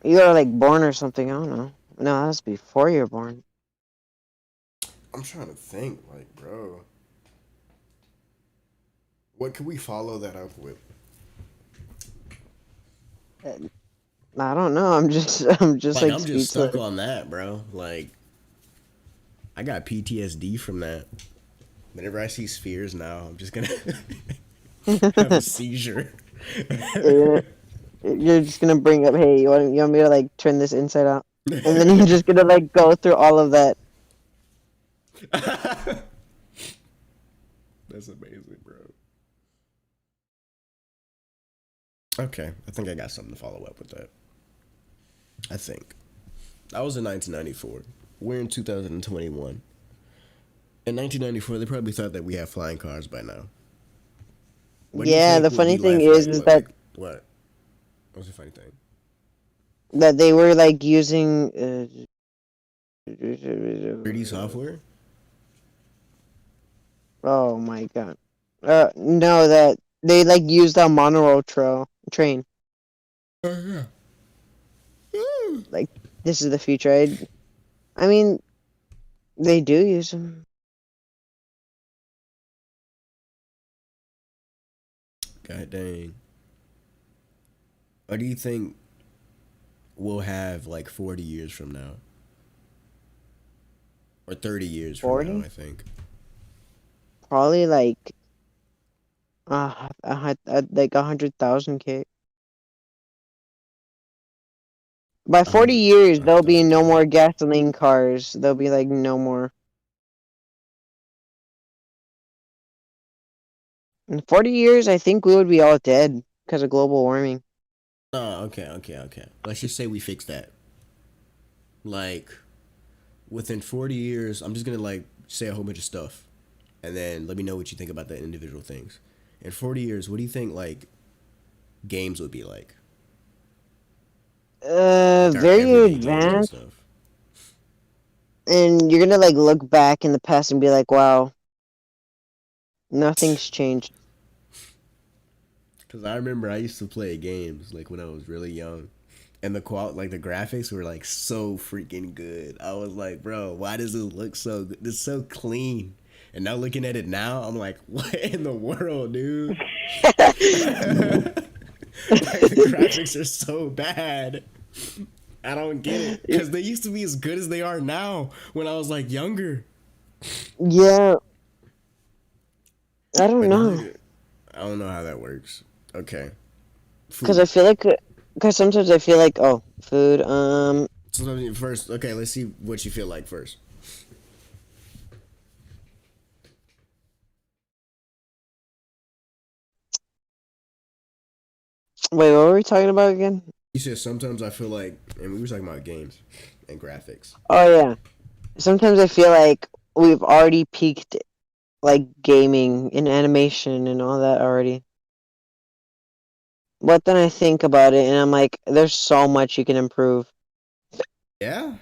Speaker 1: You were like born or something. I don't know. No, that's before you're born.
Speaker 2: I'm trying to think, like, bro. What could we follow that up with?
Speaker 1: I don't know. I'm just
Speaker 2: Like,
Speaker 1: like
Speaker 2: I'm just stuck
Speaker 1: speechless.
Speaker 2: on that, bro. Like, I got PTSD from that. Whenever I see spheres now, I'm just gonna have a seizure.
Speaker 1: Yeah. You're just gonna bring up, hey, you want me to like turn this inside out, and then you're just gonna like go through all of that.
Speaker 2: That's amazing, bro. Okay, I think I got something to follow up with that. I think. That was in 1994. We're in 2021. In 1994, they probably thought that we had flying cars by now. What do you
Speaker 1: Yeah,
Speaker 2: think
Speaker 1: the
Speaker 2: would
Speaker 1: funny
Speaker 2: be
Speaker 1: thing
Speaker 2: life
Speaker 1: is
Speaker 2: like?
Speaker 1: that
Speaker 2: What? What's the funny thing?
Speaker 1: that they were like using
Speaker 2: 3D software?
Speaker 1: oh my god. No, that they like used a monorail train.
Speaker 2: Oh, yeah.
Speaker 1: Like this is the future. I mean, they do use them.
Speaker 2: God dang. What do you think we'll have like 40 years from now? Or 30 years from now,
Speaker 1: 40?
Speaker 2: I think.
Speaker 1: Probably like like 100,000 K. By 40
Speaker 2: 100,
Speaker 1: years, there'll be
Speaker 2: 100,000
Speaker 1: no
Speaker 2: K.
Speaker 1: more gasoline cars. There'll be like no more. In 40 years, I think we would be all dead because of global warming.
Speaker 2: Oh, okay. Let's just say we fix that. Like, within 40 years, I'm just gonna like say a whole bunch of stuff. And then let me know what you think about the individual things. In 40 years, what do you think like games would be like? Like our
Speaker 1: Very
Speaker 2: everyday games and
Speaker 1: advanced,
Speaker 2: stuff.
Speaker 1: and you're gonna like look back in the past and be like, wow, nothing's changed.
Speaker 2: Cause I remember I used to play games like when I was really young, and like the graphics were like so freaking good. I was like, bro, why does it look so good? It's so clean. And now looking at it now, I'm like, what in the world, dude? Like the graphics are so bad. I don't get it because they used to be as good as they are now when I was like younger.
Speaker 1: Yeah, I don't
Speaker 2: But now,
Speaker 1: know.
Speaker 2: I don't know how that works. Okay,
Speaker 1: Because I
Speaker 2: food.
Speaker 1: feel like, because sometimes I feel like, oh, food.
Speaker 2: So first, okay, let's see what you feel like first.
Speaker 1: Wait, what were we talking about again?
Speaker 2: You said sometimes I feel like, and we were talking about games and graphics.
Speaker 1: Oh yeah. Sometimes I feel like we've already peaked, like gaming and animation and all that already. But then I think about it and I'm like, there's so much you can improve.
Speaker 2: Yeah.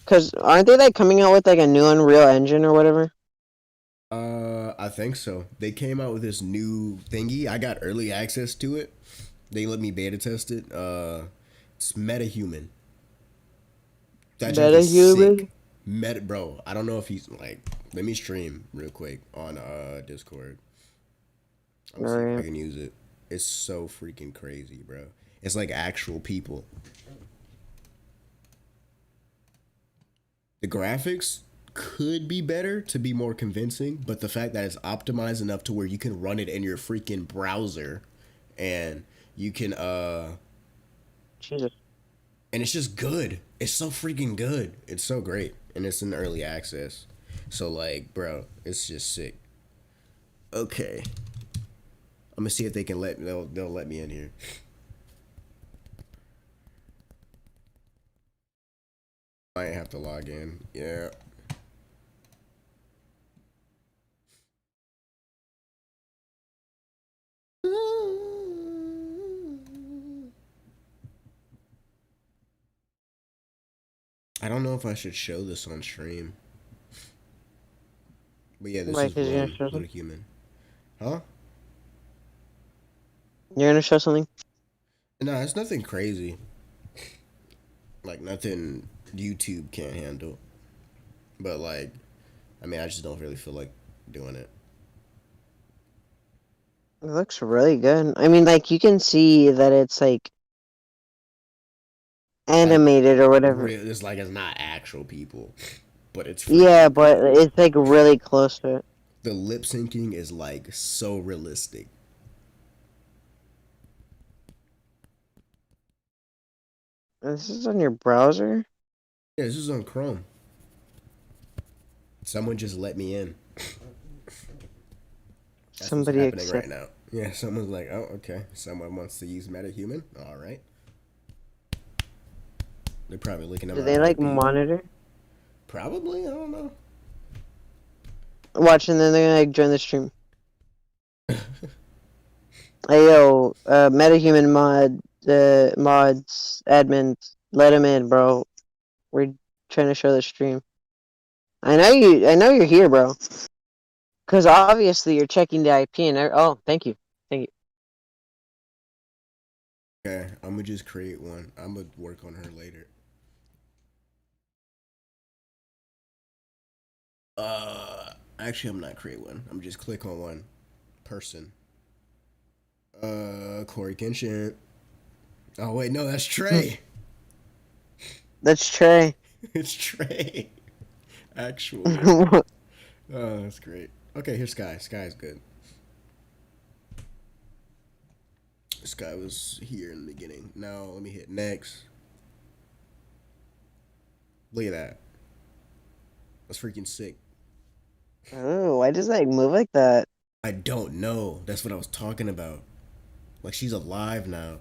Speaker 1: Cause aren't they like coming out with like a new Unreal Engine or whatever?
Speaker 2: I think so. They came out with this new thingy. I got early access to it. They let me beta test it. It's MetaHuman. That junk is sick.
Speaker 1: MetaHuman?
Speaker 2: Bro. I don't know if he's like. Let me stream real quick on Discord. I'm gonna see if I
Speaker 1: Alright.
Speaker 2: can use it. It's so freaking crazy, bro. It's like actual people. The graphics could be better to be more convincing, but the fact that it's optimized enough to where you can run it in your freaking browser and you can
Speaker 1: Jesus.
Speaker 2: and it's just good. It's so freaking good. It's so great. And it's in early access. So like, bro, it's just sick. Okay. I'm gonna see if they can they'll let me in here. Might have to log in. Yeah. I don't know if I should show this on stream. But yeah, this
Speaker 1: Why,
Speaker 2: is
Speaker 1: 'cause you're gonna show
Speaker 2: Blood Human. Huh?
Speaker 1: You're gonna show something?
Speaker 2: No, it's nothing crazy. Like nothing YouTube can't handle. But like, I mean, I just don't really feel like doing it.
Speaker 1: It looks really good. I mean, like, you can see that it's, like, animated or whatever.
Speaker 2: It's like it's not actual people, but it's
Speaker 1: Yeah,
Speaker 2: freaking
Speaker 1: but
Speaker 2: good.
Speaker 1: it's, like, really close to it.
Speaker 2: The lip syncing is like so realistic.
Speaker 1: This is on your browser?
Speaker 2: Yeah, this is on Chrome. Someone just let me in. That's
Speaker 1: Somebody
Speaker 2: what's happening
Speaker 1: accept.
Speaker 2: right now. Yeah, someone's like, oh, okay. Someone wants to use MetaHuman. All right. They're probably looking at
Speaker 1: Do
Speaker 2: my
Speaker 1: they, like,
Speaker 2: IP.
Speaker 1: monitor?
Speaker 2: Probably, I don't know.
Speaker 1: Watch, and then they're gonna, like, join the stream. Hey, yo, MetaHuman mods, admins, let him in, bro. We're trying to show the stream. I know you're here, bro. Because obviously you're checking the IP and oh, thank you.
Speaker 2: Okay, I'm gonna just create one. I'm gonna work on her later. Actually, I'm not create one. I'm just click on one person. Corey Kenshin. Oh wait, no, that's Trey.
Speaker 1: That's Trey.
Speaker 2: It's Trey. Actually. Oh, that's great. Okay, here's Sky. Sky's good. Sky was here in the beginning. Now let me hit next. Look at that. That's freaking sick.
Speaker 1: Oh, why does that move like that?
Speaker 2: I don't know. That's what I was talking about. Like she's alive now.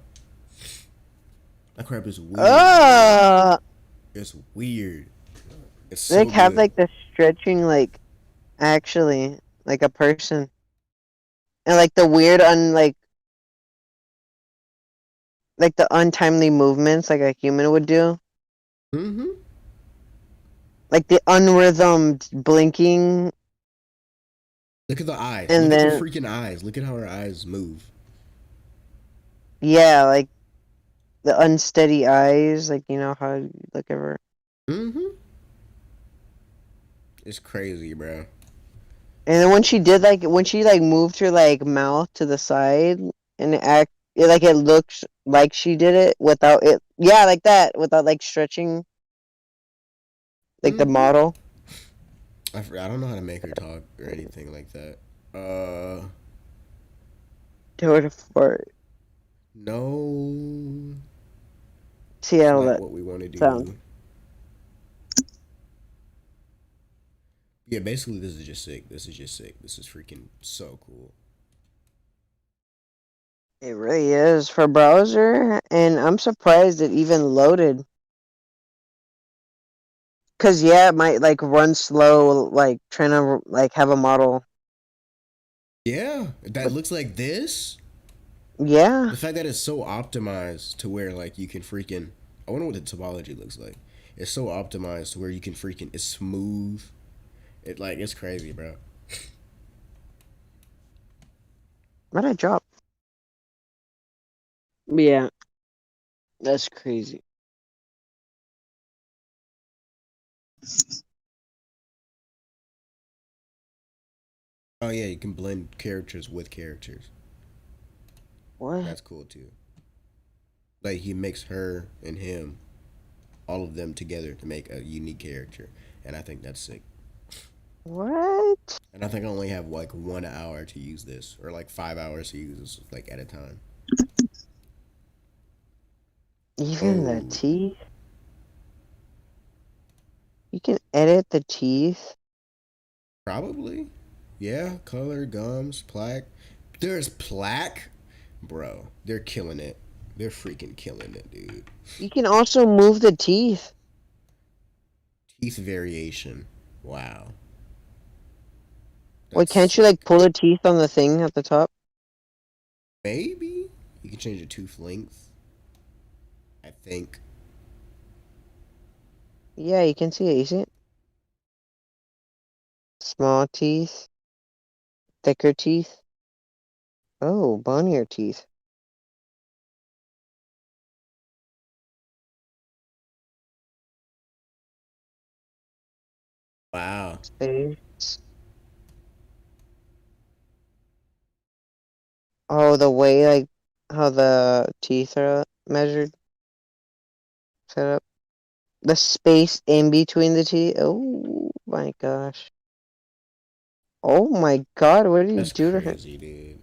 Speaker 2: That crap is weird. It's weird. It's so
Speaker 1: They have
Speaker 2: good.
Speaker 1: like the stretching, like actually, like a person, and like the weird like the untimely movements like a human would do.
Speaker 2: Mm-hmm.
Speaker 1: Like the unrhythmed blinking.
Speaker 2: Look at the eyes.
Speaker 1: And
Speaker 2: Look at
Speaker 1: then-
Speaker 2: the freaking eyes. Look at how her eyes move.
Speaker 1: Yeah, like the unsteady eyes. Like you know how you look at her.
Speaker 2: Mm-hmm. It's crazy, bro.
Speaker 1: And then when she moved her like mouth to the side and it looks like she did it without it. Yeah, like that without like stretching. Like the
Speaker 2: Mhm.
Speaker 1: model.
Speaker 2: I don't know how to make her talk or anything like that.
Speaker 1: Do it for
Speaker 2: No.
Speaker 1: see how
Speaker 2: Not
Speaker 1: that
Speaker 2: what we want to do.
Speaker 1: sounds.
Speaker 2: Yeah, basically this is just sick. This is just sick. This is freaking so cool.
Speaker 1: It really is for browser, and I'm surprised it even loaded. Cause yeah, it might like run slow, like trying to like have a model.
Speaker 2: Yeah, that looks like this.
Speaker 1: Yeah,
Speaker 2: The fact that it's so optimized to where like you can freaking I wonder what the topology looks like. It's so optimized to where you can freaking it's smooth. It's crazy, bro.
Speaker 1: where'd I drop? Yeah, that's crazy.
Speaker 2: Oh yeah, you can blend characters with characters.
Speaker 1: What?
Speaker 2: That's cool too. Like he makes her and him, all of them together to make a unique character, and I think that's sick.
Speaker 1: What?
Speaker 2: And I think I only have like 1 hour to use this, or like 5 hours to use this, like at a time.
Speaker 1: Even the
Speaker 2: Oh,
Speaker 1: teeth? You can edit the teeth?
Speaker 2: probably. Yeah, color, gums, plaque. There's plaque, bro. They're killing it. They're freaking killing it, dude.
Speaker 1: You can also move the teeth.
Speaker 2: Teeth variation. Wow,
Speaker 1: Wait,
Speaker 2: that's
Speaker 1: can't you like
Speaker 2: sick.
Speaker 1: pull the teeth on the thing at the top?
Speaker 2: Maybe you can change the tooth length. I think.
Speaker 1: Yeah, you can see it. You see it? Small teeth, thicker teeth. Oh, bonier teeth.
Speaker 2: Wow.
Speaker 1: Face. Oh, the way like how the teeth are measured, set up. The space in between the teeth. Oh my gosh. Oh my god, what did you
Speaker 2: That's
Speaker 1: do to him?
Speaker 2: crazy, dude.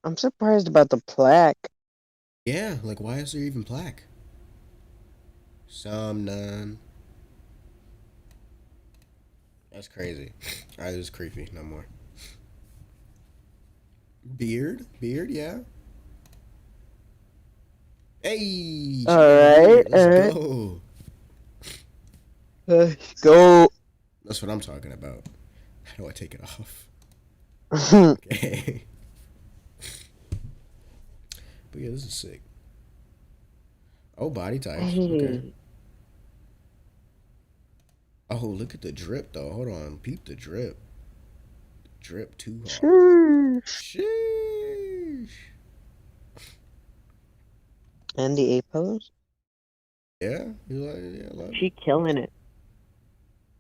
Speaker 1: I'm surprised about the plaque.
Speaker 2: Yeah, like why is there even plaque? Some, none. That's crazy. Alright, this is creepy. No more. Beard? Beard, yeah. Hey, she got a
Speaker 1: Alright,
Speaker 2: beard. Let's
Speaker 1: alright.
Speaker 2: go.
Speaker 1: Let's go.
Speaker 2: That's what I'm talking about. How do I take it off?
Speaker 1: Hey.
Speaker 2: Okay. But yeah, this is sick. Oh, body types. Okay. Oh, look at the drip though. Hold on. Peep the drip. Drip too hard.
Speaker 1: Sheesh.
Speaker 2: Sheesh.
Speaker 1: And the A pose?
Speaker 2: Yeah, you like? Yeah, I love it.
Speaker 1: She killing it.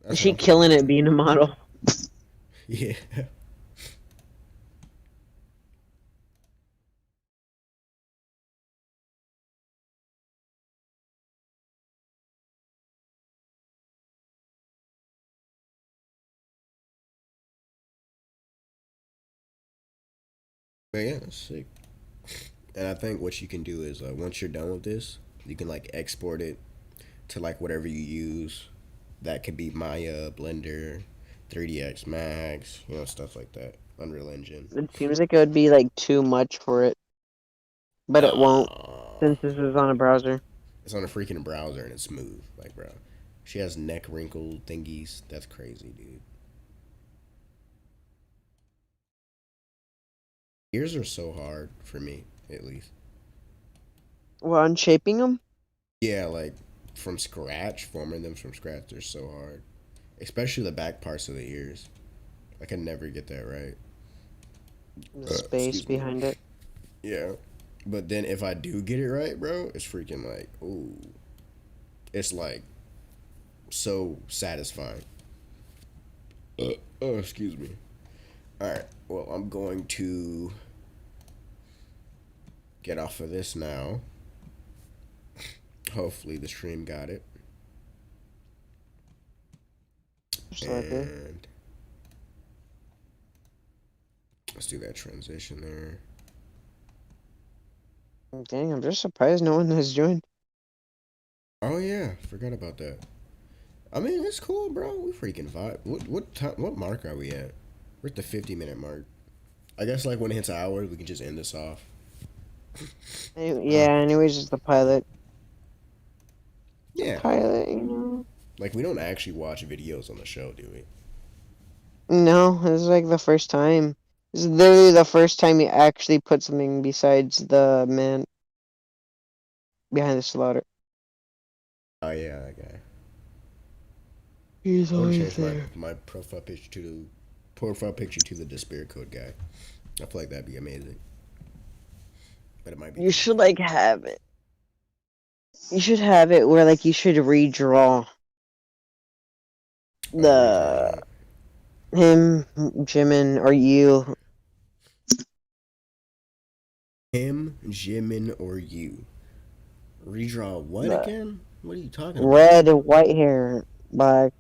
Speaker 2: That's what
Speaker 1: She
Speaker 2: I'm talking
Speaker 1: killing it
Speaker 2: about.
Speaker 1: being a model.
Speaker 2: Yeah. But yeah, that's sick. And I think what you can do is once you're done with this, you can like export it to like whatever you use. That could be Maya, Blender, 3ds Max, stuff like that. Unreal Engine.
Speaker 1: It seems like it would be like too much for it, but it won't
Speaker 2: Nah,
Speaker 1: since this is on a browser.
Speaker 2: it's on a freaking browser and it's smooth. Like, bro, she has neck wrinkle thingies. That's crazy, dude. Ears are so hard for me, at least.
Speaker 1: Well, on shaping them,
Speaker 2: Yeah, like from scratch, forming them from scratch, they're so hard. Especially the back parts of the ears. I can never get that right.
Speaker 1: the space
Speaker 2: Excuse me.
Speaker 1: behind it.
Speaker 2: Yeah. But then if I do get it right, bro, it's freaking like, ooh. It's like so satisfying. Oh, excuse me. Alright, well, I'm going to get off of this now. Hopefully the stream got it.
Speaker 1: Just like it.
Speaker 2: And let's do that transition there.
Speaker 1: Dang, I'm just surprised no one has joined.
Speaker 2: Oh yeah, forgot about that. I mean, it's cool, bro. We freaking vibe. What time? What mark are we at? We're at the 50-minute mark. I guess like when it hits an hour, we can just end this off.
Speaker 1: Yeah, anyways, it's the pilot.
Speaker 2: Yeah.
Speaker 1: Pilot, you know?
Speaker 2: Like we don't actually watch videos on the show, do we?
Speaker 1: No, this is like the first time. This is literally the first time you actually put something besides the man behind the slaughter.
Speaker 2: Oh yeah, that guy.
Speaker 1: He's
Speaker 2: I want to
Speaker 1: always
Speaker 2: change my
Speaker 1: there.
Speaker 2: my profile picture to the Despair Code guy. I feel like that'd be amazing. But it might be
Speaker 1: You
Speaker 2: too
Speaker 1: should
Speaker 2: much.
Speaker 1: like have it. You should have it where like you should redraw
Speaker 2: Oh, redrawing
Speaker 1: the
Speaker 2: it.
Speaker 1: him, Jimin, or you.
Speaker 2: Him, Jimin, or you. Redraw what
Speaker 1: The
Speaker 2: again? What are you talking about?
Speaker 1: red, white hair, black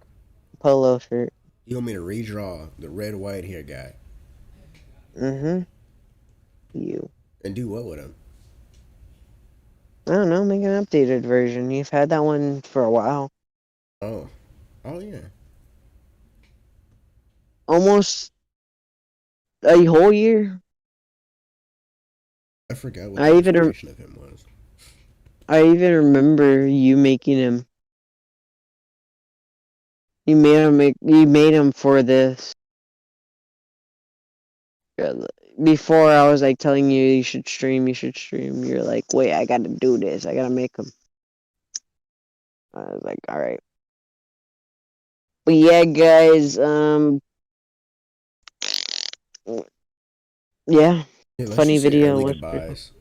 Speaker 1: polo shirt.
Speaker 2: You want me to redraw the red white hair guy
Speaker 1: Mm-hmm. You.
Speaker 2: and do what with him?
Speaker 1: I don't know, make an updated version. You've had that one for a while.
Speaker 2: Oh, oh yeah.
Speaker 1: Almost a whole year.
Speaker 2: I forgot what
Speaker 1: I
Speaker 2: the
Speaker 1: even
Speaker 2: inspiration of him was.
Speaker 1: I even remember you making him. You made him for this. Before I was like telling you you should stream, You're like, wait, I gotta do this. I gotta make him. I was like, all right. But yeah, guys, yeah,
Speaker 2: Yeah, let's
Speaker 1: funny
Speaker 2: just say
Speaker 1: video
Speaker 2: early
Speaker 1: was
Speaker 2: goodbyes.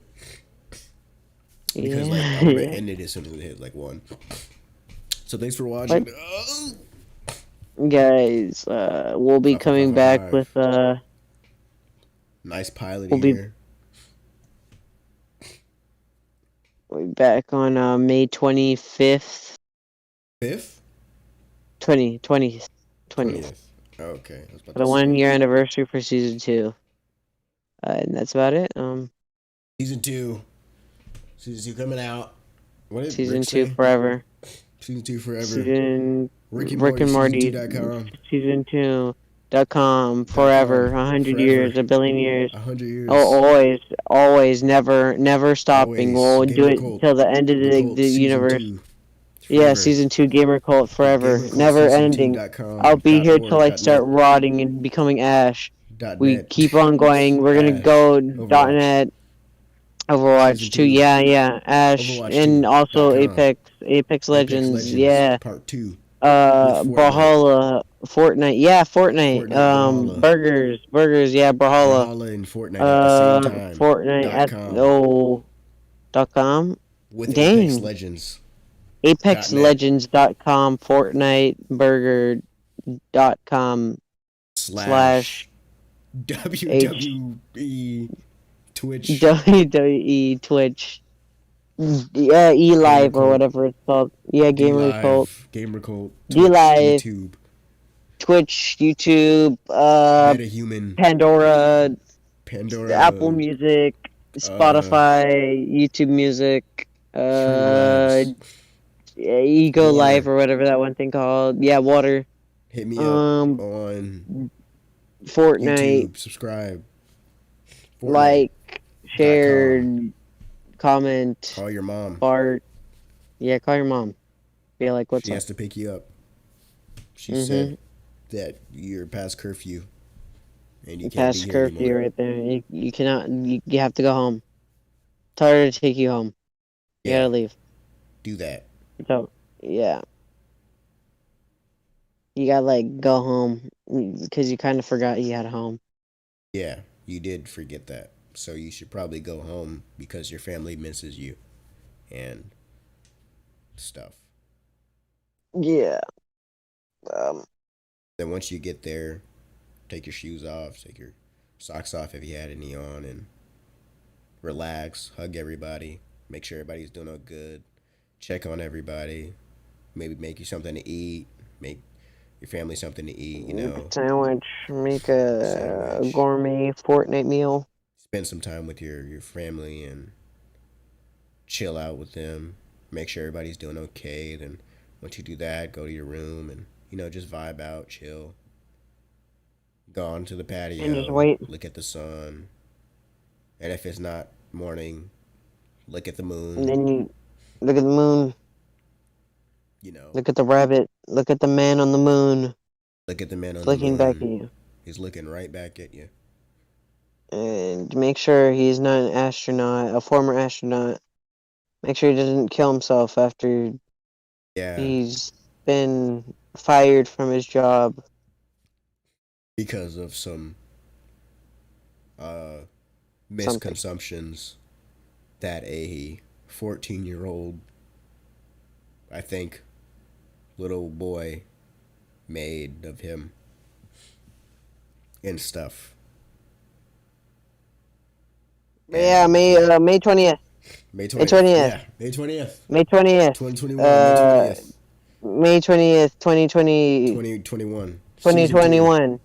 Speaker 2: Because like I'm gonna
Speaker 1: yeah.
Speaker 2: end it as soon as we hit like 1. So thanks for watching.
Speaker 1: But
Speaker 2: Oh!
Speaker 1: guys, we'll be coming back with
Speaker 2: Nice pilot
Speaker 1: we'll be
Speaker 2: here.
Speaker 1: back on May 25th,
Speaker 2: 5th?
Speaker 1: 20th.
Speaker 2: 20th. Okay. I was about
Speaker 1: For the
Speaker 2: to
Speaker 1: 1
Speaker 2: say.
Speaker 1: year anniversary for season 2. And that's about it.
Speaker 2: Season 2. Season 2 coming out. What did
Speaker 1: Season
Speaker 2: Rick
Speaker 1: 2
Speaker 2: say?
Speaker 1: forever.
Speaker 2: Season 2 forever.
Speaker 1: Season
Speaker 2: Rick and
Speaker 1: Rick and
Speaker 2: Morty,
Speaker 1: Morty
Speaker 2: season2.com.
Speaker 1: season 2.com forever, 100 years,
Speaker 2: Forever.
Speaker 1: a billion years.
Speaker 2: 100 years.
Speaker 1: Oh, always, never stopping.
Speaker 2: Always.
Speaker 1: We'll do
Speaker 2: Gamer
Speaker 1: it
Speaker 2: Cult.
Speaker 1: till the end of
Speaker 2: The Cult
Speaker 1: the
Speaker 2: season
Speaker 1: universe.
Speaker 2: 2.
Speaker 1: Yeah,
Speaker 2: Forever.
Speaker 1: season 2 Gamer Cult forever,
Speaker 2: Gamer Cult
Speaker 1: never
Speaker 2: season
Speaker 1: ending.
Speaker 2: 2.com.
Speaker 1: I'll be here till I
Speaker 2: .org,
Speaker 1: start
Speaker 2: .net.
Speaker 1: rotting and becoming ash. We
Speaker 2: .net.
Speaker 1: keep on going. We're gonna
Speaker 2: Ash.
Speaker 1: go
Speaker 2: Overwatch.
Speaker 1: .net, Overwatch
Speaker 2: Season
Speaker 1: 2.
Speaker 2: 2.
Speaker 1: Yeah, Ash,
Speaker 2: Overwatch
Speaker 1: and
Speaker 2: 2.
Speaker 1: also
Speaker 2: .com.
Speaker 1: Apex
Speaker 2: Apex
Speaker 1: Legends.
Speaker 2: Legends.
Speaker 1: Yeah.
Speaker 2: Part 2. With Fortnite.
Speaker 1: Brawlhalla, Fortnite. Yeah, Fortnite.
Speaker 2: Fortnite
Speaker 1: Burgers. Yeah, Brawlhalla.
Speaker 2: Brawlhalla and Fortnite at the same time.
Speaker 1: Fortnite at
Speaker 2: .com.
Speaker 1: .com.
Speaker 2: With
Speaker 1: Dang.
Speaker 2: Apex Legends.
Speaker 1: ApexLegends.com, FortniteBurger.com
Speaker 2: Slash WWE Twitch.
Speaker 1: WWE Twitch. Yeah, eLive or whatever it's called. Yeah, Gamer Cult.
Speaker 2: Gamer Cult.
Speaker 1: DLive.
Speaker 2: YouTube.
Speaker 1: Twitch, YouTube,
Speaker 2: MetaHuman.
Speaker 1: Pandora,
Speaker 2: Pandora.
Speaker 1: Apple Music, Spotify, YouTube Music, Ego
Speaker 2: Water.
Speaker 1: Live or whatever that one thing called. Yeah, Water.
Speaker 2: Hit me up on
Speaker 1: Fortnite.
Speaker 2: YouTube. Subscribe. Fortnite.
Speaker 1: Like, shared, comment.
Speaker 2: Call your mom.
Speaker 1: Bart. Yeah, call your mom. Be like, what's
Speaker 2: She
Speaker 1: up?
Speaker 2: has to pick you up. She said that you're past curfew. And you can't
Speaker 1: Past
Speaker 2: be here
Speaker 1: curfew
Speaker 2: anymore.
Speaker 1: right there. You cannot. You have to go home. Tell her to take you home. You
Speaker 2: Yeah.
Speaker 1: gotta leave.
Speaker 2: Do that.
Speaker 1: So, yeah. You gotta, like, go home. Because you kind of forgot you had a home.
Speaker 2: Yeah, you did forget that. So you should probably go home because your family misses you. And stuff.
Speaker 1: Yeah.
Speaker 2: Then once you get there, take your shoes off, take your socks off if you had any on, and relax, hug everybody, make sure everybody's doing all good, check on everybody, maybe make you something to eat, make your family something to eat, you know.
Speaker 1: Sandwich. Make a
Speaker 2: Sandwich.
Speaker 1: gourmet Fortnite meal.
Speaker 2: Spend some time with your family and chill out with them. Make sure everybody's doing okay. Then once you do that, go to your room and, you know, just vibe out, chill. Go on to the patio.
Speaker 1: And just wait.
Speaker 2: Look at the sun. And if it's not morning, look at the moon.
Speaker 1: And then you look at the moon.
Speaker 2: You know.
Speaker 1: Look at the rabbit. Look at the man on the moon.
Speaker 2: Look at the man on the moon.
Speaker 1: Looking back at you.
Speaker 2: He's looking right back at you.
Speaker 1: And make sure he's not an astronaut, a former astronaut. Make sure he doesn't kill himself after he's been fired from his job.
Speaker 2: Because of some misconceptions that a 14-year-old, I think, little boy made of him and stuff.
Speaker 1: Yeah, May 20th.
Speaker 2: May 20th.
Speaker 1: May 20th.
Speaker 2: Yeah, May 20th.
Speaker 1: May 20th.
Speaker 2: 2021. May 20th.
Speaker 1: May 20th, 2020.
Speaker 2: 2021.
Speaker 1: 2021.